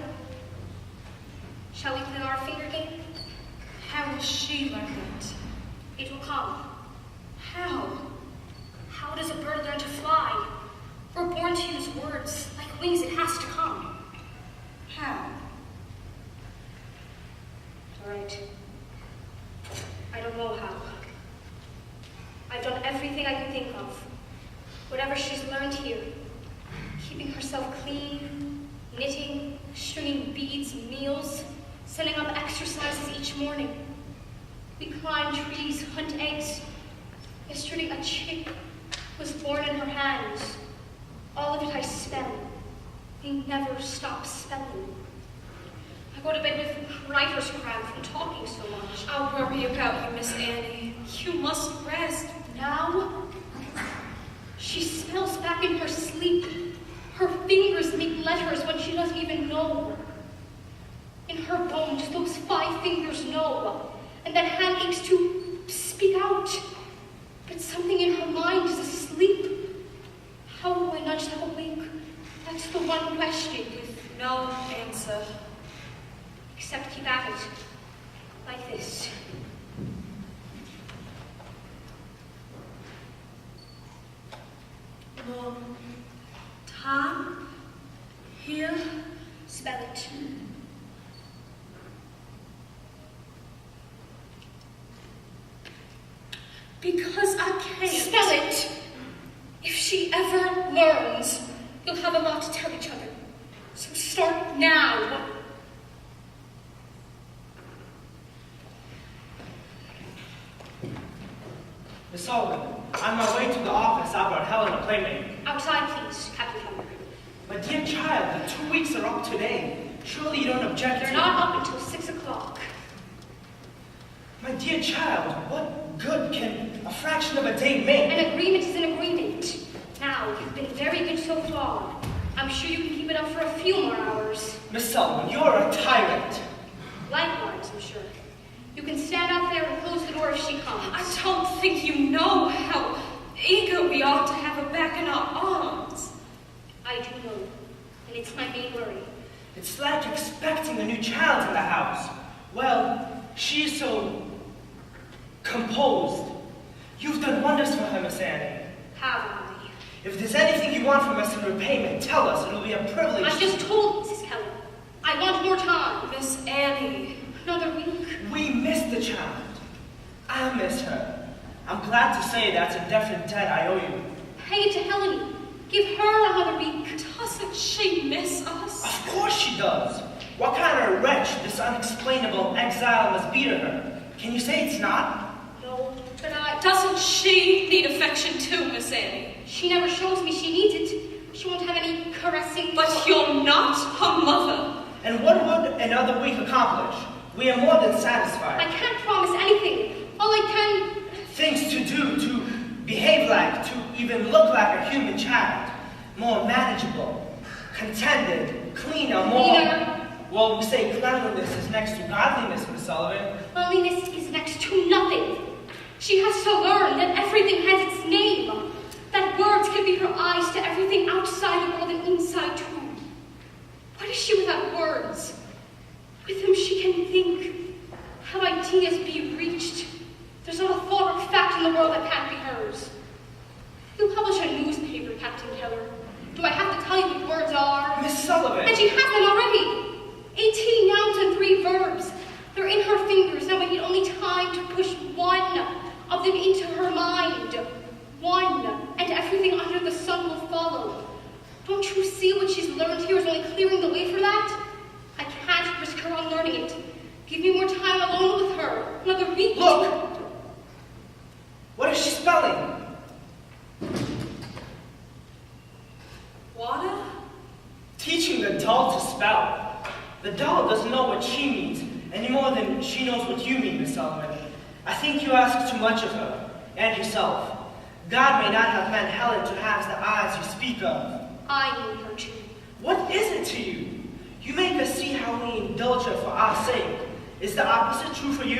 [SPEAKER 6] Shall we play our finger game?
[SPEAKER 3] How will she learn it?
[SPEAKER 6] It will come.
[SPEAKER 3] How?
[SPEAKER 6] How does a bird learn to fly? We're born to use words. Like wings, it has to come.
[SPEAKER 3] How?
[SPEAKER 6] All right. I don't know how. I've done everything I can think of. Whatever she's learned here. Keeping herself clean, knitting, stringing beads and meals, setting up exercises each morning. We climb trees, hunt eggs. Yesterday a chick was born in her hands. All of it I spell. We never stop spelling. I go to bed with writer's cramp from talking so much.
[SPEAKER 3] I'll worry about you, Miss Annie. You must rest.
[SPEAKER 6] Now, she spells back in her sleep. Her fingers make letters when she doesn't even know. In her bones, those 5 fingers know. And that hand aches to speak out. But something in her mind is asleep. How will I nudge them awake? That's the one question with
[SPEAKER 3] No answer.
[SPEAKER 6] except keep at it. Like this.
[SPEAKER 3] Long time here.
[SPEAKER 6] Spell it.
[SPEAKER 3] Because I can't.
[SPEAKER 6] Spell it! If she ever learns, you'll have a lot to tell each other. So start now.
[SPEAKER 2] Miss Sullivan, on my way to the office, I brought Helen a playmate.
[SPEAKER 6] Outside, please, Captain Plummer.
[SPEAKER 2] My dear child, the 2 weeks are up today. Surely you don't object
[SPEAKER 6] They're
[SPEAKER 2] to...
[SPEAKER 6] not up until 6 o'clock.
[SPEAKER 2] My dear child, good can a fraction of a day make?
[SPEAKER 6] An agreement is an agreement. Now, you've been very good so far. I'm sure you can keep it up for a few more hours.
[SPEAKER 2] Miss Sullivan, you're a tyrant.
[SPEAKER 6] Likewise, I'm sure. You can stand out there and close the door if she comes.
[SPEAKER 3] I don't think you know how eager we are to have her back in our arms.
[SPEAKER 6] I do know, and it's my main worry.
[SPEAKER 2] It's like expecting a new child in the house. Well, she's so composed. You've done wonders for her, Miss Annie.
[SPEAKER 6] Have I?
[SPEAKER 2] If there's anything you want from us in repayment, tell us. It'll be a privilege.
[SPEAKER 6] I just told Mrs. Keller. I want more time.
[SPEAKER 3] Miss Annie.
[SPEAKER 6] Another week.
[SPEAKER 2] We miss the child. I miss her. I'm glad to say that's a definite debt I owe you.
[SPEAKER 6] Pay it to Helen. Give her another week.
[SPEAKER 3] Doesn't she miss us?
[SPEAKER 2] Of course she does. What kind of a wretch this unexplainable exile must be to her? Can you say it's not?
[SPEAKER 6] No, but
[SPEAKER 3] Doesn't she need affection too, Miss Annie?
[SPEAKER 6] she never shows me she needs it. She won't have any caressing.
[SPEAKER 3] But you're not her mother.
[SPEAKER 2] And what would another week accomplish? We are more than satisfied.
[SPEAKER 6] I can't promise anything. All I can...
[SPEAKER 2] Things to do, to behave like, to even look like a human child. More manageable, contented, cleaner, more...
[SPEAKER 6] Cleaner.
[SPEAKER 2] Well, we say cleanliness is next to godliness, Miss Sullivan.
[SPEAKER 6] Loneliness is next to nothing. She has to learn that everything has its name. That words can be her eyes to everything outside the world and inside too. What is she without words? With them she can think. Have ideas be reached. There's not a thought or fact in the world that can't be hers. You publish a newspaper, Captain Keller. Do I have to tell you what words are?
[SPEAKER 2] Miss Sullivan!
[SPEAKER 6] And she has them already. 18 nouns and 3 verbs. They're in her fingers. Now we need only time to push one of them into her mind. One, and everything under the sun will follow. Don't you see what she's learned here is only clearing the way for that? I can't risk her unlearning it. Give me more time alone with her. Another week.
[SPEAKER 2] Look! What is she spelling?
[SPEAKER 3] Water?
[SPEAKER 2] Teaching the doll to spell. The doll doesn't know what she means, any more than she knows what you mean, Miss Sullivan. I think you ask too much of her, and yourself. God may not have meant Helen to have the eyes you speak of.
[SPEAKER 6] I need her too.
[SPEAKER 2] What is it to you? You make us see how we indulge her for our sake. Is the opposite true for you?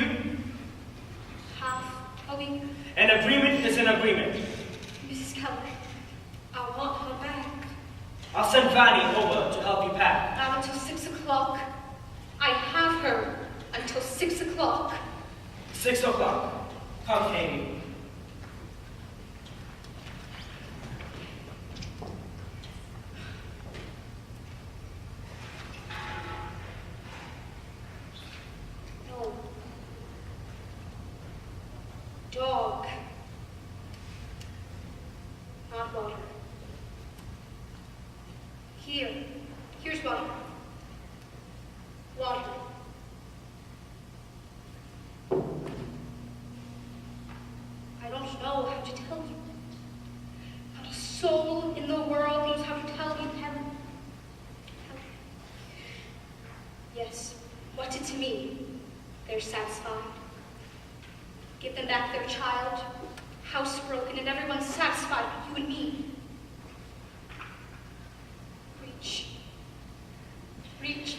[SPEAKER 6] Half a week.
[SPEAKER 2] An agreement is an agreement.
[SPEAKER 6] Mrs. Keller, I want her back.
[SPEAKER 2] I'll send Vanny over to help you pack.
[SPEAKER 6] Not until 6 o'clock. I have her until 6 o'clock.
[SPEAKER 2] 6 o'clock. Come, Amy.
[SPEAKER 6] No. Dog. Not water. Here's water. Water. I don't know how to tell you. Not a soul in the world knows how to tell you, Helen. Yes, what's it to me? They're satisfied. Give them back their child, housebroken, and everyone's satisfied but you and me. Reach. Reach.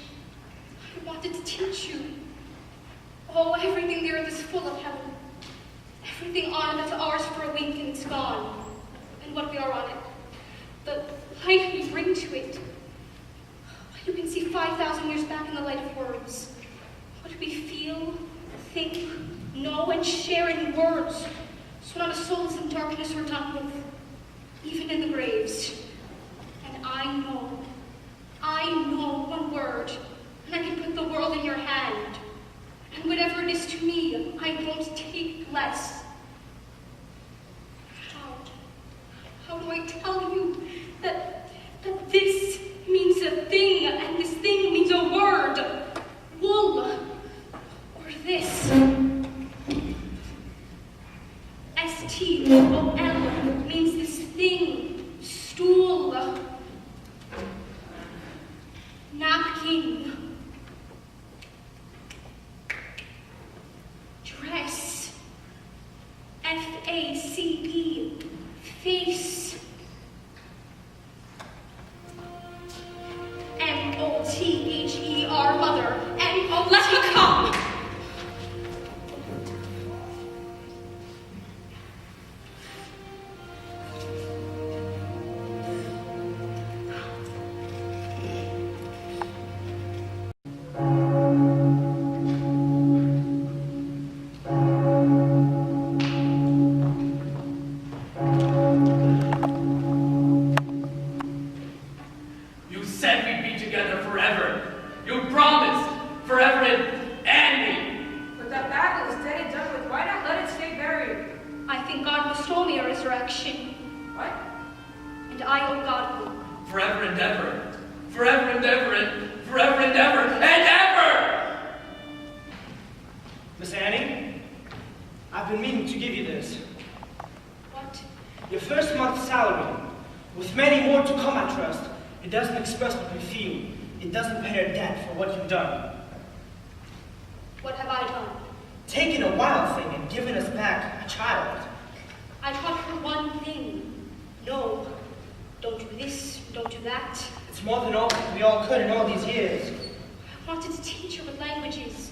[SPEAKER 6] I wanted to teach you. Oh, everything the earth is full of, Helen. Everything on it that's ours for a wink and it's gone. And what we are on it. The light we bring to it. You can see 5,000 years back in the light of words. What we feel, think, know, and share in words. So not a soul is in darkness or done with, even in the graves. And I know one word, and I can put the world in your hand. And whatever it is to me, I won't take less. How do I tell you that this means a thing, and this thing means a word? Wool, or this. S-T-O-L means this thing, stool. Napkin. Dress. F-A-C-E. Face. M-O-T-H-E-R, mother. M-O-T.
[SPEAKER 3] Let her come.
[SPEAKER 9] You said we'd be together forever. You promised forever and me.
[SPEAKER 7] But that battle is dead and done with. Why not let it stay buried?
[SPEAKER 6] I think God bestowed me a resurrection,
[SPEAKER 7] What?
[SPEAKER 6] and I owe God one.
[SPEAKER 9] Forever and ever. Forever and ever and forever and ever and ever!
[SPEAKER 2] Miss Annie, I've been meaning to give you this.
[SPEAKER 6] What?
[SPEAKER 2] Your first month's salary. With many more to come, I trust. It doesn't express what we feel. It doesn't pay our debt for what you've done.
[SPEAKER 6] What have I done?
[SPEAKER 2] Taking a wild thing and giving us back a child.
[SPEAKER 6] I taught her one thing. No, don't do this, don't do that.
[SPEAKER 2] It's more than all we all could in all these years.
[SPEAKER 6] I wanted to teach her what languages.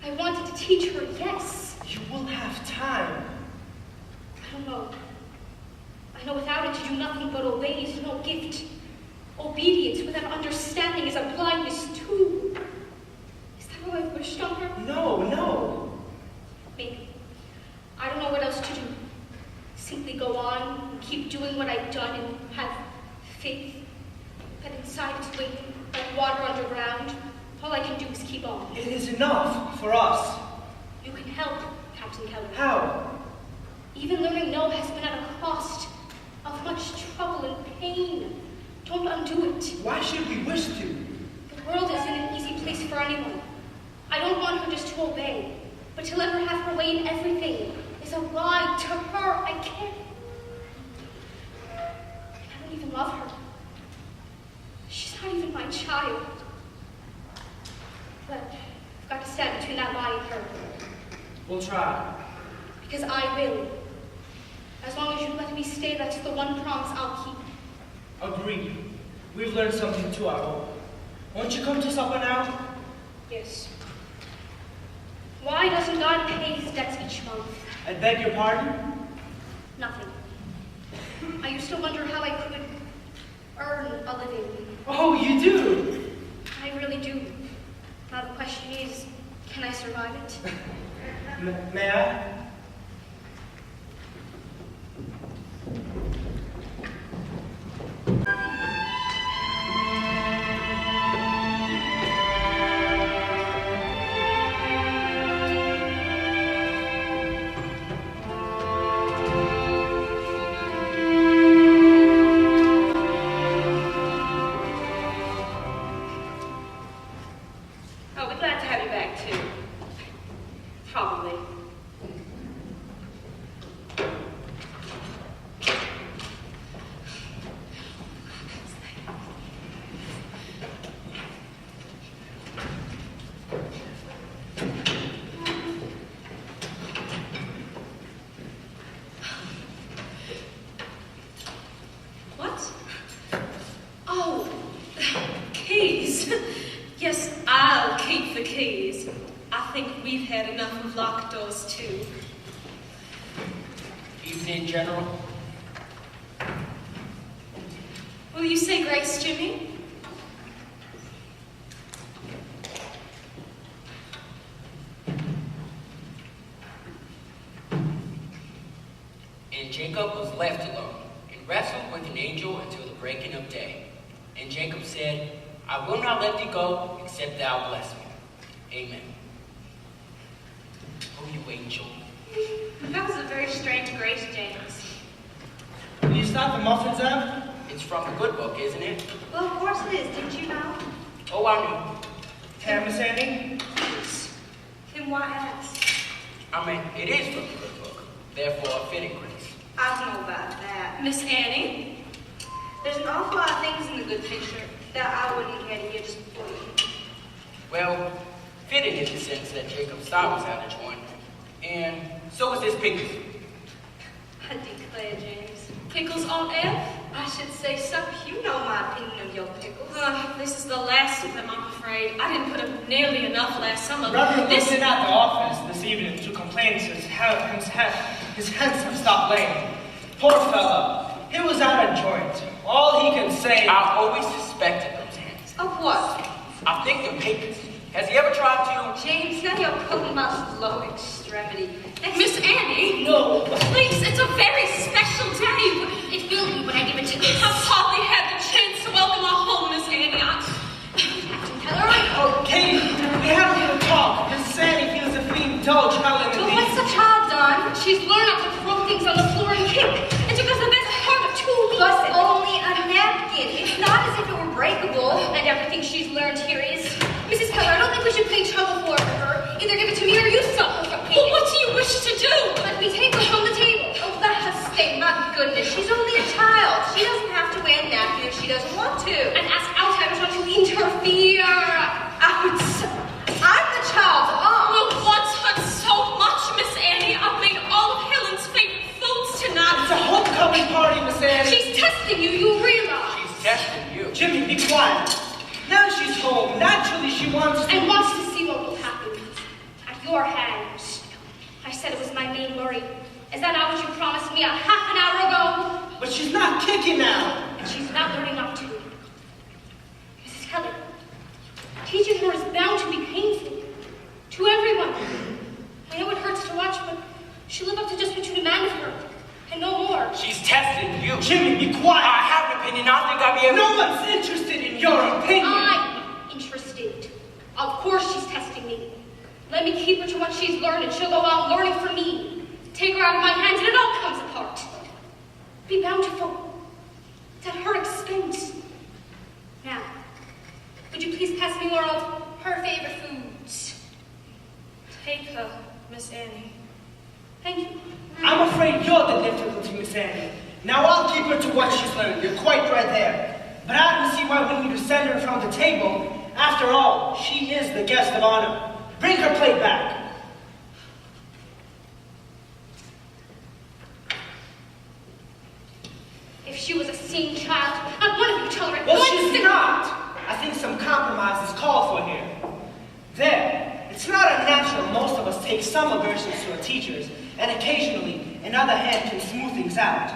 [SPEAKER 6] I wanted to teach her, yes.
[SPEAKER 2] You will have time.
[SPEAKER 6] I don't know. I know without it to do nothing but obey is no gift. Obedience without understanding is a blindness too. Is that what I've wished on her?
[SPEAKER 2] No.
[SPEAKER 6] Maybe. I don't know what else to do. Simply go on and keep doing what I've done and have faith that inside it's waiting like water underground. All I can do is keep on.
[SPEAKER 2] It is enough for us.
[SPEAKER 6] You can help, Captain Keller.
[SPEAKER 2] How?
[SPEAKER 6] Even learning no has been at a cost of much trouble and pain. Don't undo it.
[SPEAKER 2] Why should we wish to?
[SPEAKER 6] The world isn't an easy place for anyone. I don't want her just to obey, but to let her have her way in everything is a lie to her. I can't. I don't even love her. She's not even my child. But I've got to stand between that lie and her.
[SPEAKER 2] We'll try.
[SPEAKER 6] Because I will. As long as you let me stay, that's the one promise I'll keep.
[SPEAKER 2] Agreed. We've learned something too, I hope. Won't you come to supper now?
[SPEAKER 6] Yes. Why doesn't God pay his debts each month?
[SPEAKER 2] I beg your pardon?
[SPEAKER 6] Nothing. I used to wonder how I could earn a living.
[SPEAKER 2] Oh, you do?
[SPEAKER 6] I really do. Now the question is, can I survive it?
[SPEAKER 2] May I?
[SPEAKER 7] Oh, we're glad to have you back too. Probably.
[SPEAKER 3] What? Oh, keys. Yes, I'll keep the keys. I think we've had enough of locked doors too.
[SPEAKER 5] Evening, General.
[SPEAKER 3] Will you say grace, Jimmy?
[SPEAKER 5] And Jacob was left alone, and wrestled with an angel until the breaking of day. And Jacob said, I will not let thee go, except thou bless me. Amen. Oh, you angel.
[SPEAKER 3] That was a very strange grace, James.
[SPEAKER 2] Will you stop the muffins up?
[SPEAKER 5] It's from the good book, isn't it?
[SPEAKER 6] Well, of course it is. Didn't you know?
[SPEAKER 5] Oh, I knew.
[SPEAKER 2] Can Miss Annie?
[SPEAKER 6] Yes. Then why ask?
[SPEAKER 5] I mean, it is from the good book. Therefore, a fitting grace.
[SPEAKER 3] I don't know about that. Miss Annie?
[SPEAKER 6] There's an awful lot of things in the good picture that I wouldn't care to hear just before you.
[SPEAKER 5] Well, fitting in the sense that Jacob's thigh was out of joint, and so was this pig's.
[SPEAKER 3] say, James?
[SPEAKER 4] Pickles on F? I should say so. You know my opinion of your pickles.
[SPEAKER 3] This is the last of them, I'm afraid. I didn't put up nearly enough last summer.
[SPEAKER 2] Reverend was in at the office this evening to complain to his hands have stopped laying. Poor fellow. He was out of joint. All he can say...
[SPEAKER 5] I always suspected those hands.
[SPEAKER 4] Of what?
[SPEAKER 5] I think they're papers. Has he ever tried to...
[SPEAKER 4] James, now you're putting my low extremity.
[SPEAKER 3] Miss Annie?
[SPEAKER 2] No.
[SPEAKER 3] Please, it's a very special day. It will be when I give it to you. I've hardly had the chance to welcome her home, Miss Annie. Captain Keller?
[SPEAKER 2] Okay, we haven't even talked. Miss Sandy feels a fiend indulge Helen in
[SPEAKER 4] Well,
[SPEAKER 2] these...
[SPEAKER 4] what's the child done?
[SPEAKER 3] She's learned not to throw things on the floor and kick. It took us the best part of 2 weeks.
[SPEAKER 4] But only a napkin. It's not as if it were breakable.
[SPEAKER 3] And everything she's learned here is... Mrs. Keller, I don't think we should play trouble for her. Either give it to me or you stop her from paying. Well, what do you wish to do? Let me take her from the table.
[SPEAKER 4] Oh, let her stay. My goodness, she's only a child. She doesn't have to wear a napkin if she doesn't want to.
[SPEAKER 3] And ask outsiders not to interfere.
[SPEAKER 4] I'm the child's aunt.
[SPEAKER 3] Well, what's hurt so much, Miss Annie? I've made all of Helen's favorite foods tonight.
[SPEAKER 2] It's a homecoming party, Miss Annie.
[SPEAKER 3] She's testing you, you realize.
[SPEAKER 5] She's testing you.
[SPEAKER 2] Jimmy, be quiet. Now she's home. Naturally, she wants to...
[SPEAKER 6] And wants to see what will happen at your hands. I said it was my main worry. Is that not what you promised me a half an hour ago?
[SPEAKER 2] But she's not kicking now.
[SPEAKER 6] And she's not learning not to. Mrs. Keller, teaching her is bound to be painful. To everyone. I know it hurts to watch, but she'll live up to just what you demand of her. And no more.
[SPEAKER 5] She's testing you.
[SPEAKER 2] Jimmy, be quiet.
[SPEAKER 5] I have an opinion. I think I'll be able
[SPEAKER 2] No one's interested in your opinion.
[SPEAKER 6] I'm interested. Of course she's testing me. Let me keep her to what she's learned and she'll go on learning from me. Take her out of my hands and it all comes apart. Be bountiful. It's at her expense. Now, would you please pass me more of her favorite foods?
[SPEAKER 3] Take her, Miss Annie.
[SPEAKER 6] Thank you.
[SPEAKER 2] I'm afraid you're the difficulty, Miss Annie. Now I'll keep her to what she's learned. You're quite right there. But I don't see why we need to send her from the table. After all, she is the guest of honor. Bring her plate back.
[SPEAKER 6] If she was a seeing child, I'd want to be tolerant.
[SPEAKER 2] Well, she's not. I think some compromise is called for here. There. It's not unnatural most of us take some aversions to our teachers, and occasionally, another hand can smooth things out.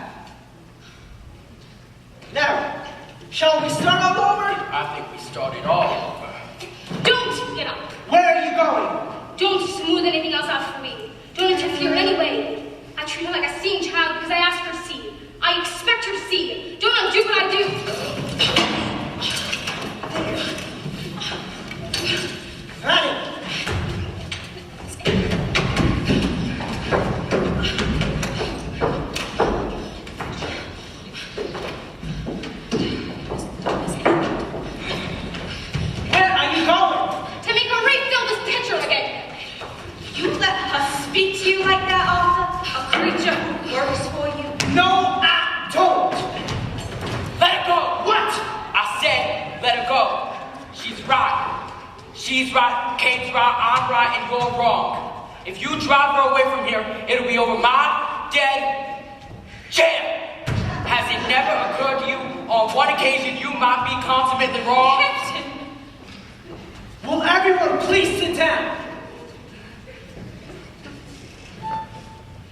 [SPEAKER 2] Now, shall we start all over?
[SPEAKER 5] I think we started all over.
[SPEAKER 6] Don't get up.
[SPEAKER 2] Where are you going?
[SPEAKER 6] Don't smooth anything else out for me. Don't interfere in any way. I treat her like a seeing child because I ask her to see. I expect her to see. Don't undo what I do.
[SPEAKER 2] Honey. Where are you going?
[SPEAKER 6] To make her refill this pitcher again.
[SPEAKER 4] You let her speak to you like that, Arthur? A creature who works for you?
[SPEAKER 2] No, I don't.
[SPEAKER 5] Let her go.
[SPEAKER 2] What?
[SPEAKER 5] I said, let her go. She's right. She's right. Kate's right. I'm right, and you're wrong. If you drive her away from here, it'll be over my dead chair. Has it never occurred to you on one occasion you might be consummately wrong?
[SPEAKER 3] Captain!
[SPEAKER 2] Will everyone please sit down?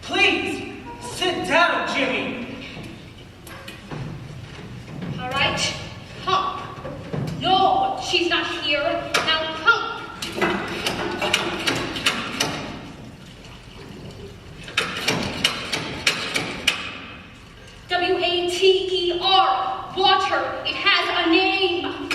[SPEAKER 2] Please, sit down, Jimmy.
[SPEAKER 6] All right. Come. No, she's not here. Now come. W-A-T-E-R. Water. It has a name.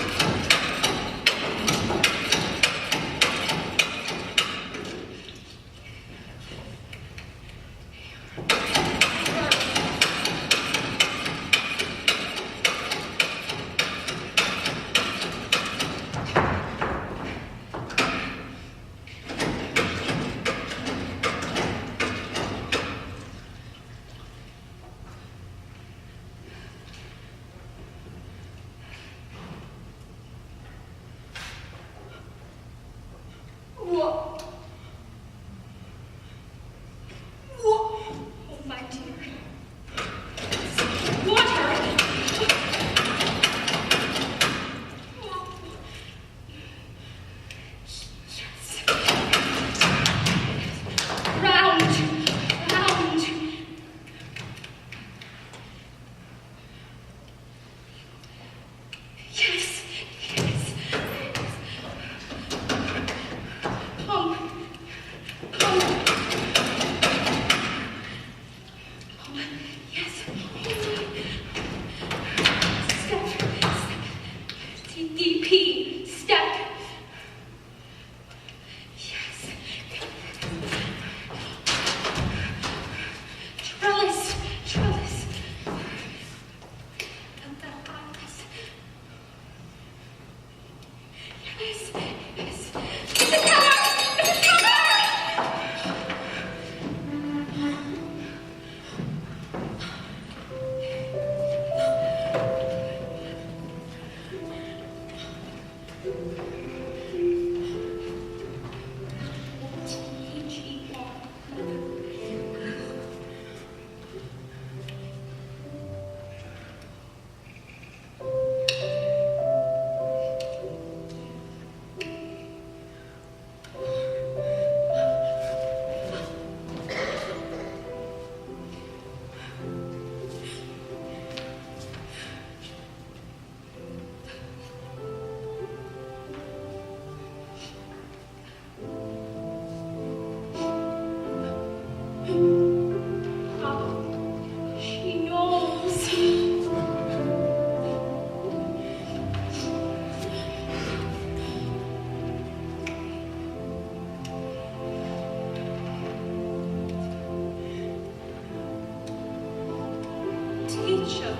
[SPEAKER 6] Teacher.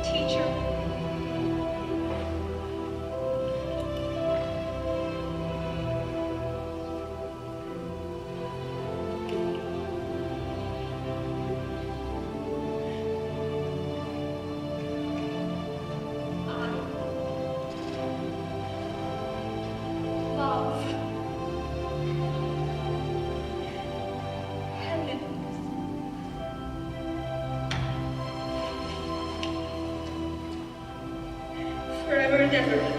[SPEAKER 6] Teacher. Love. Helen. Forever and ever.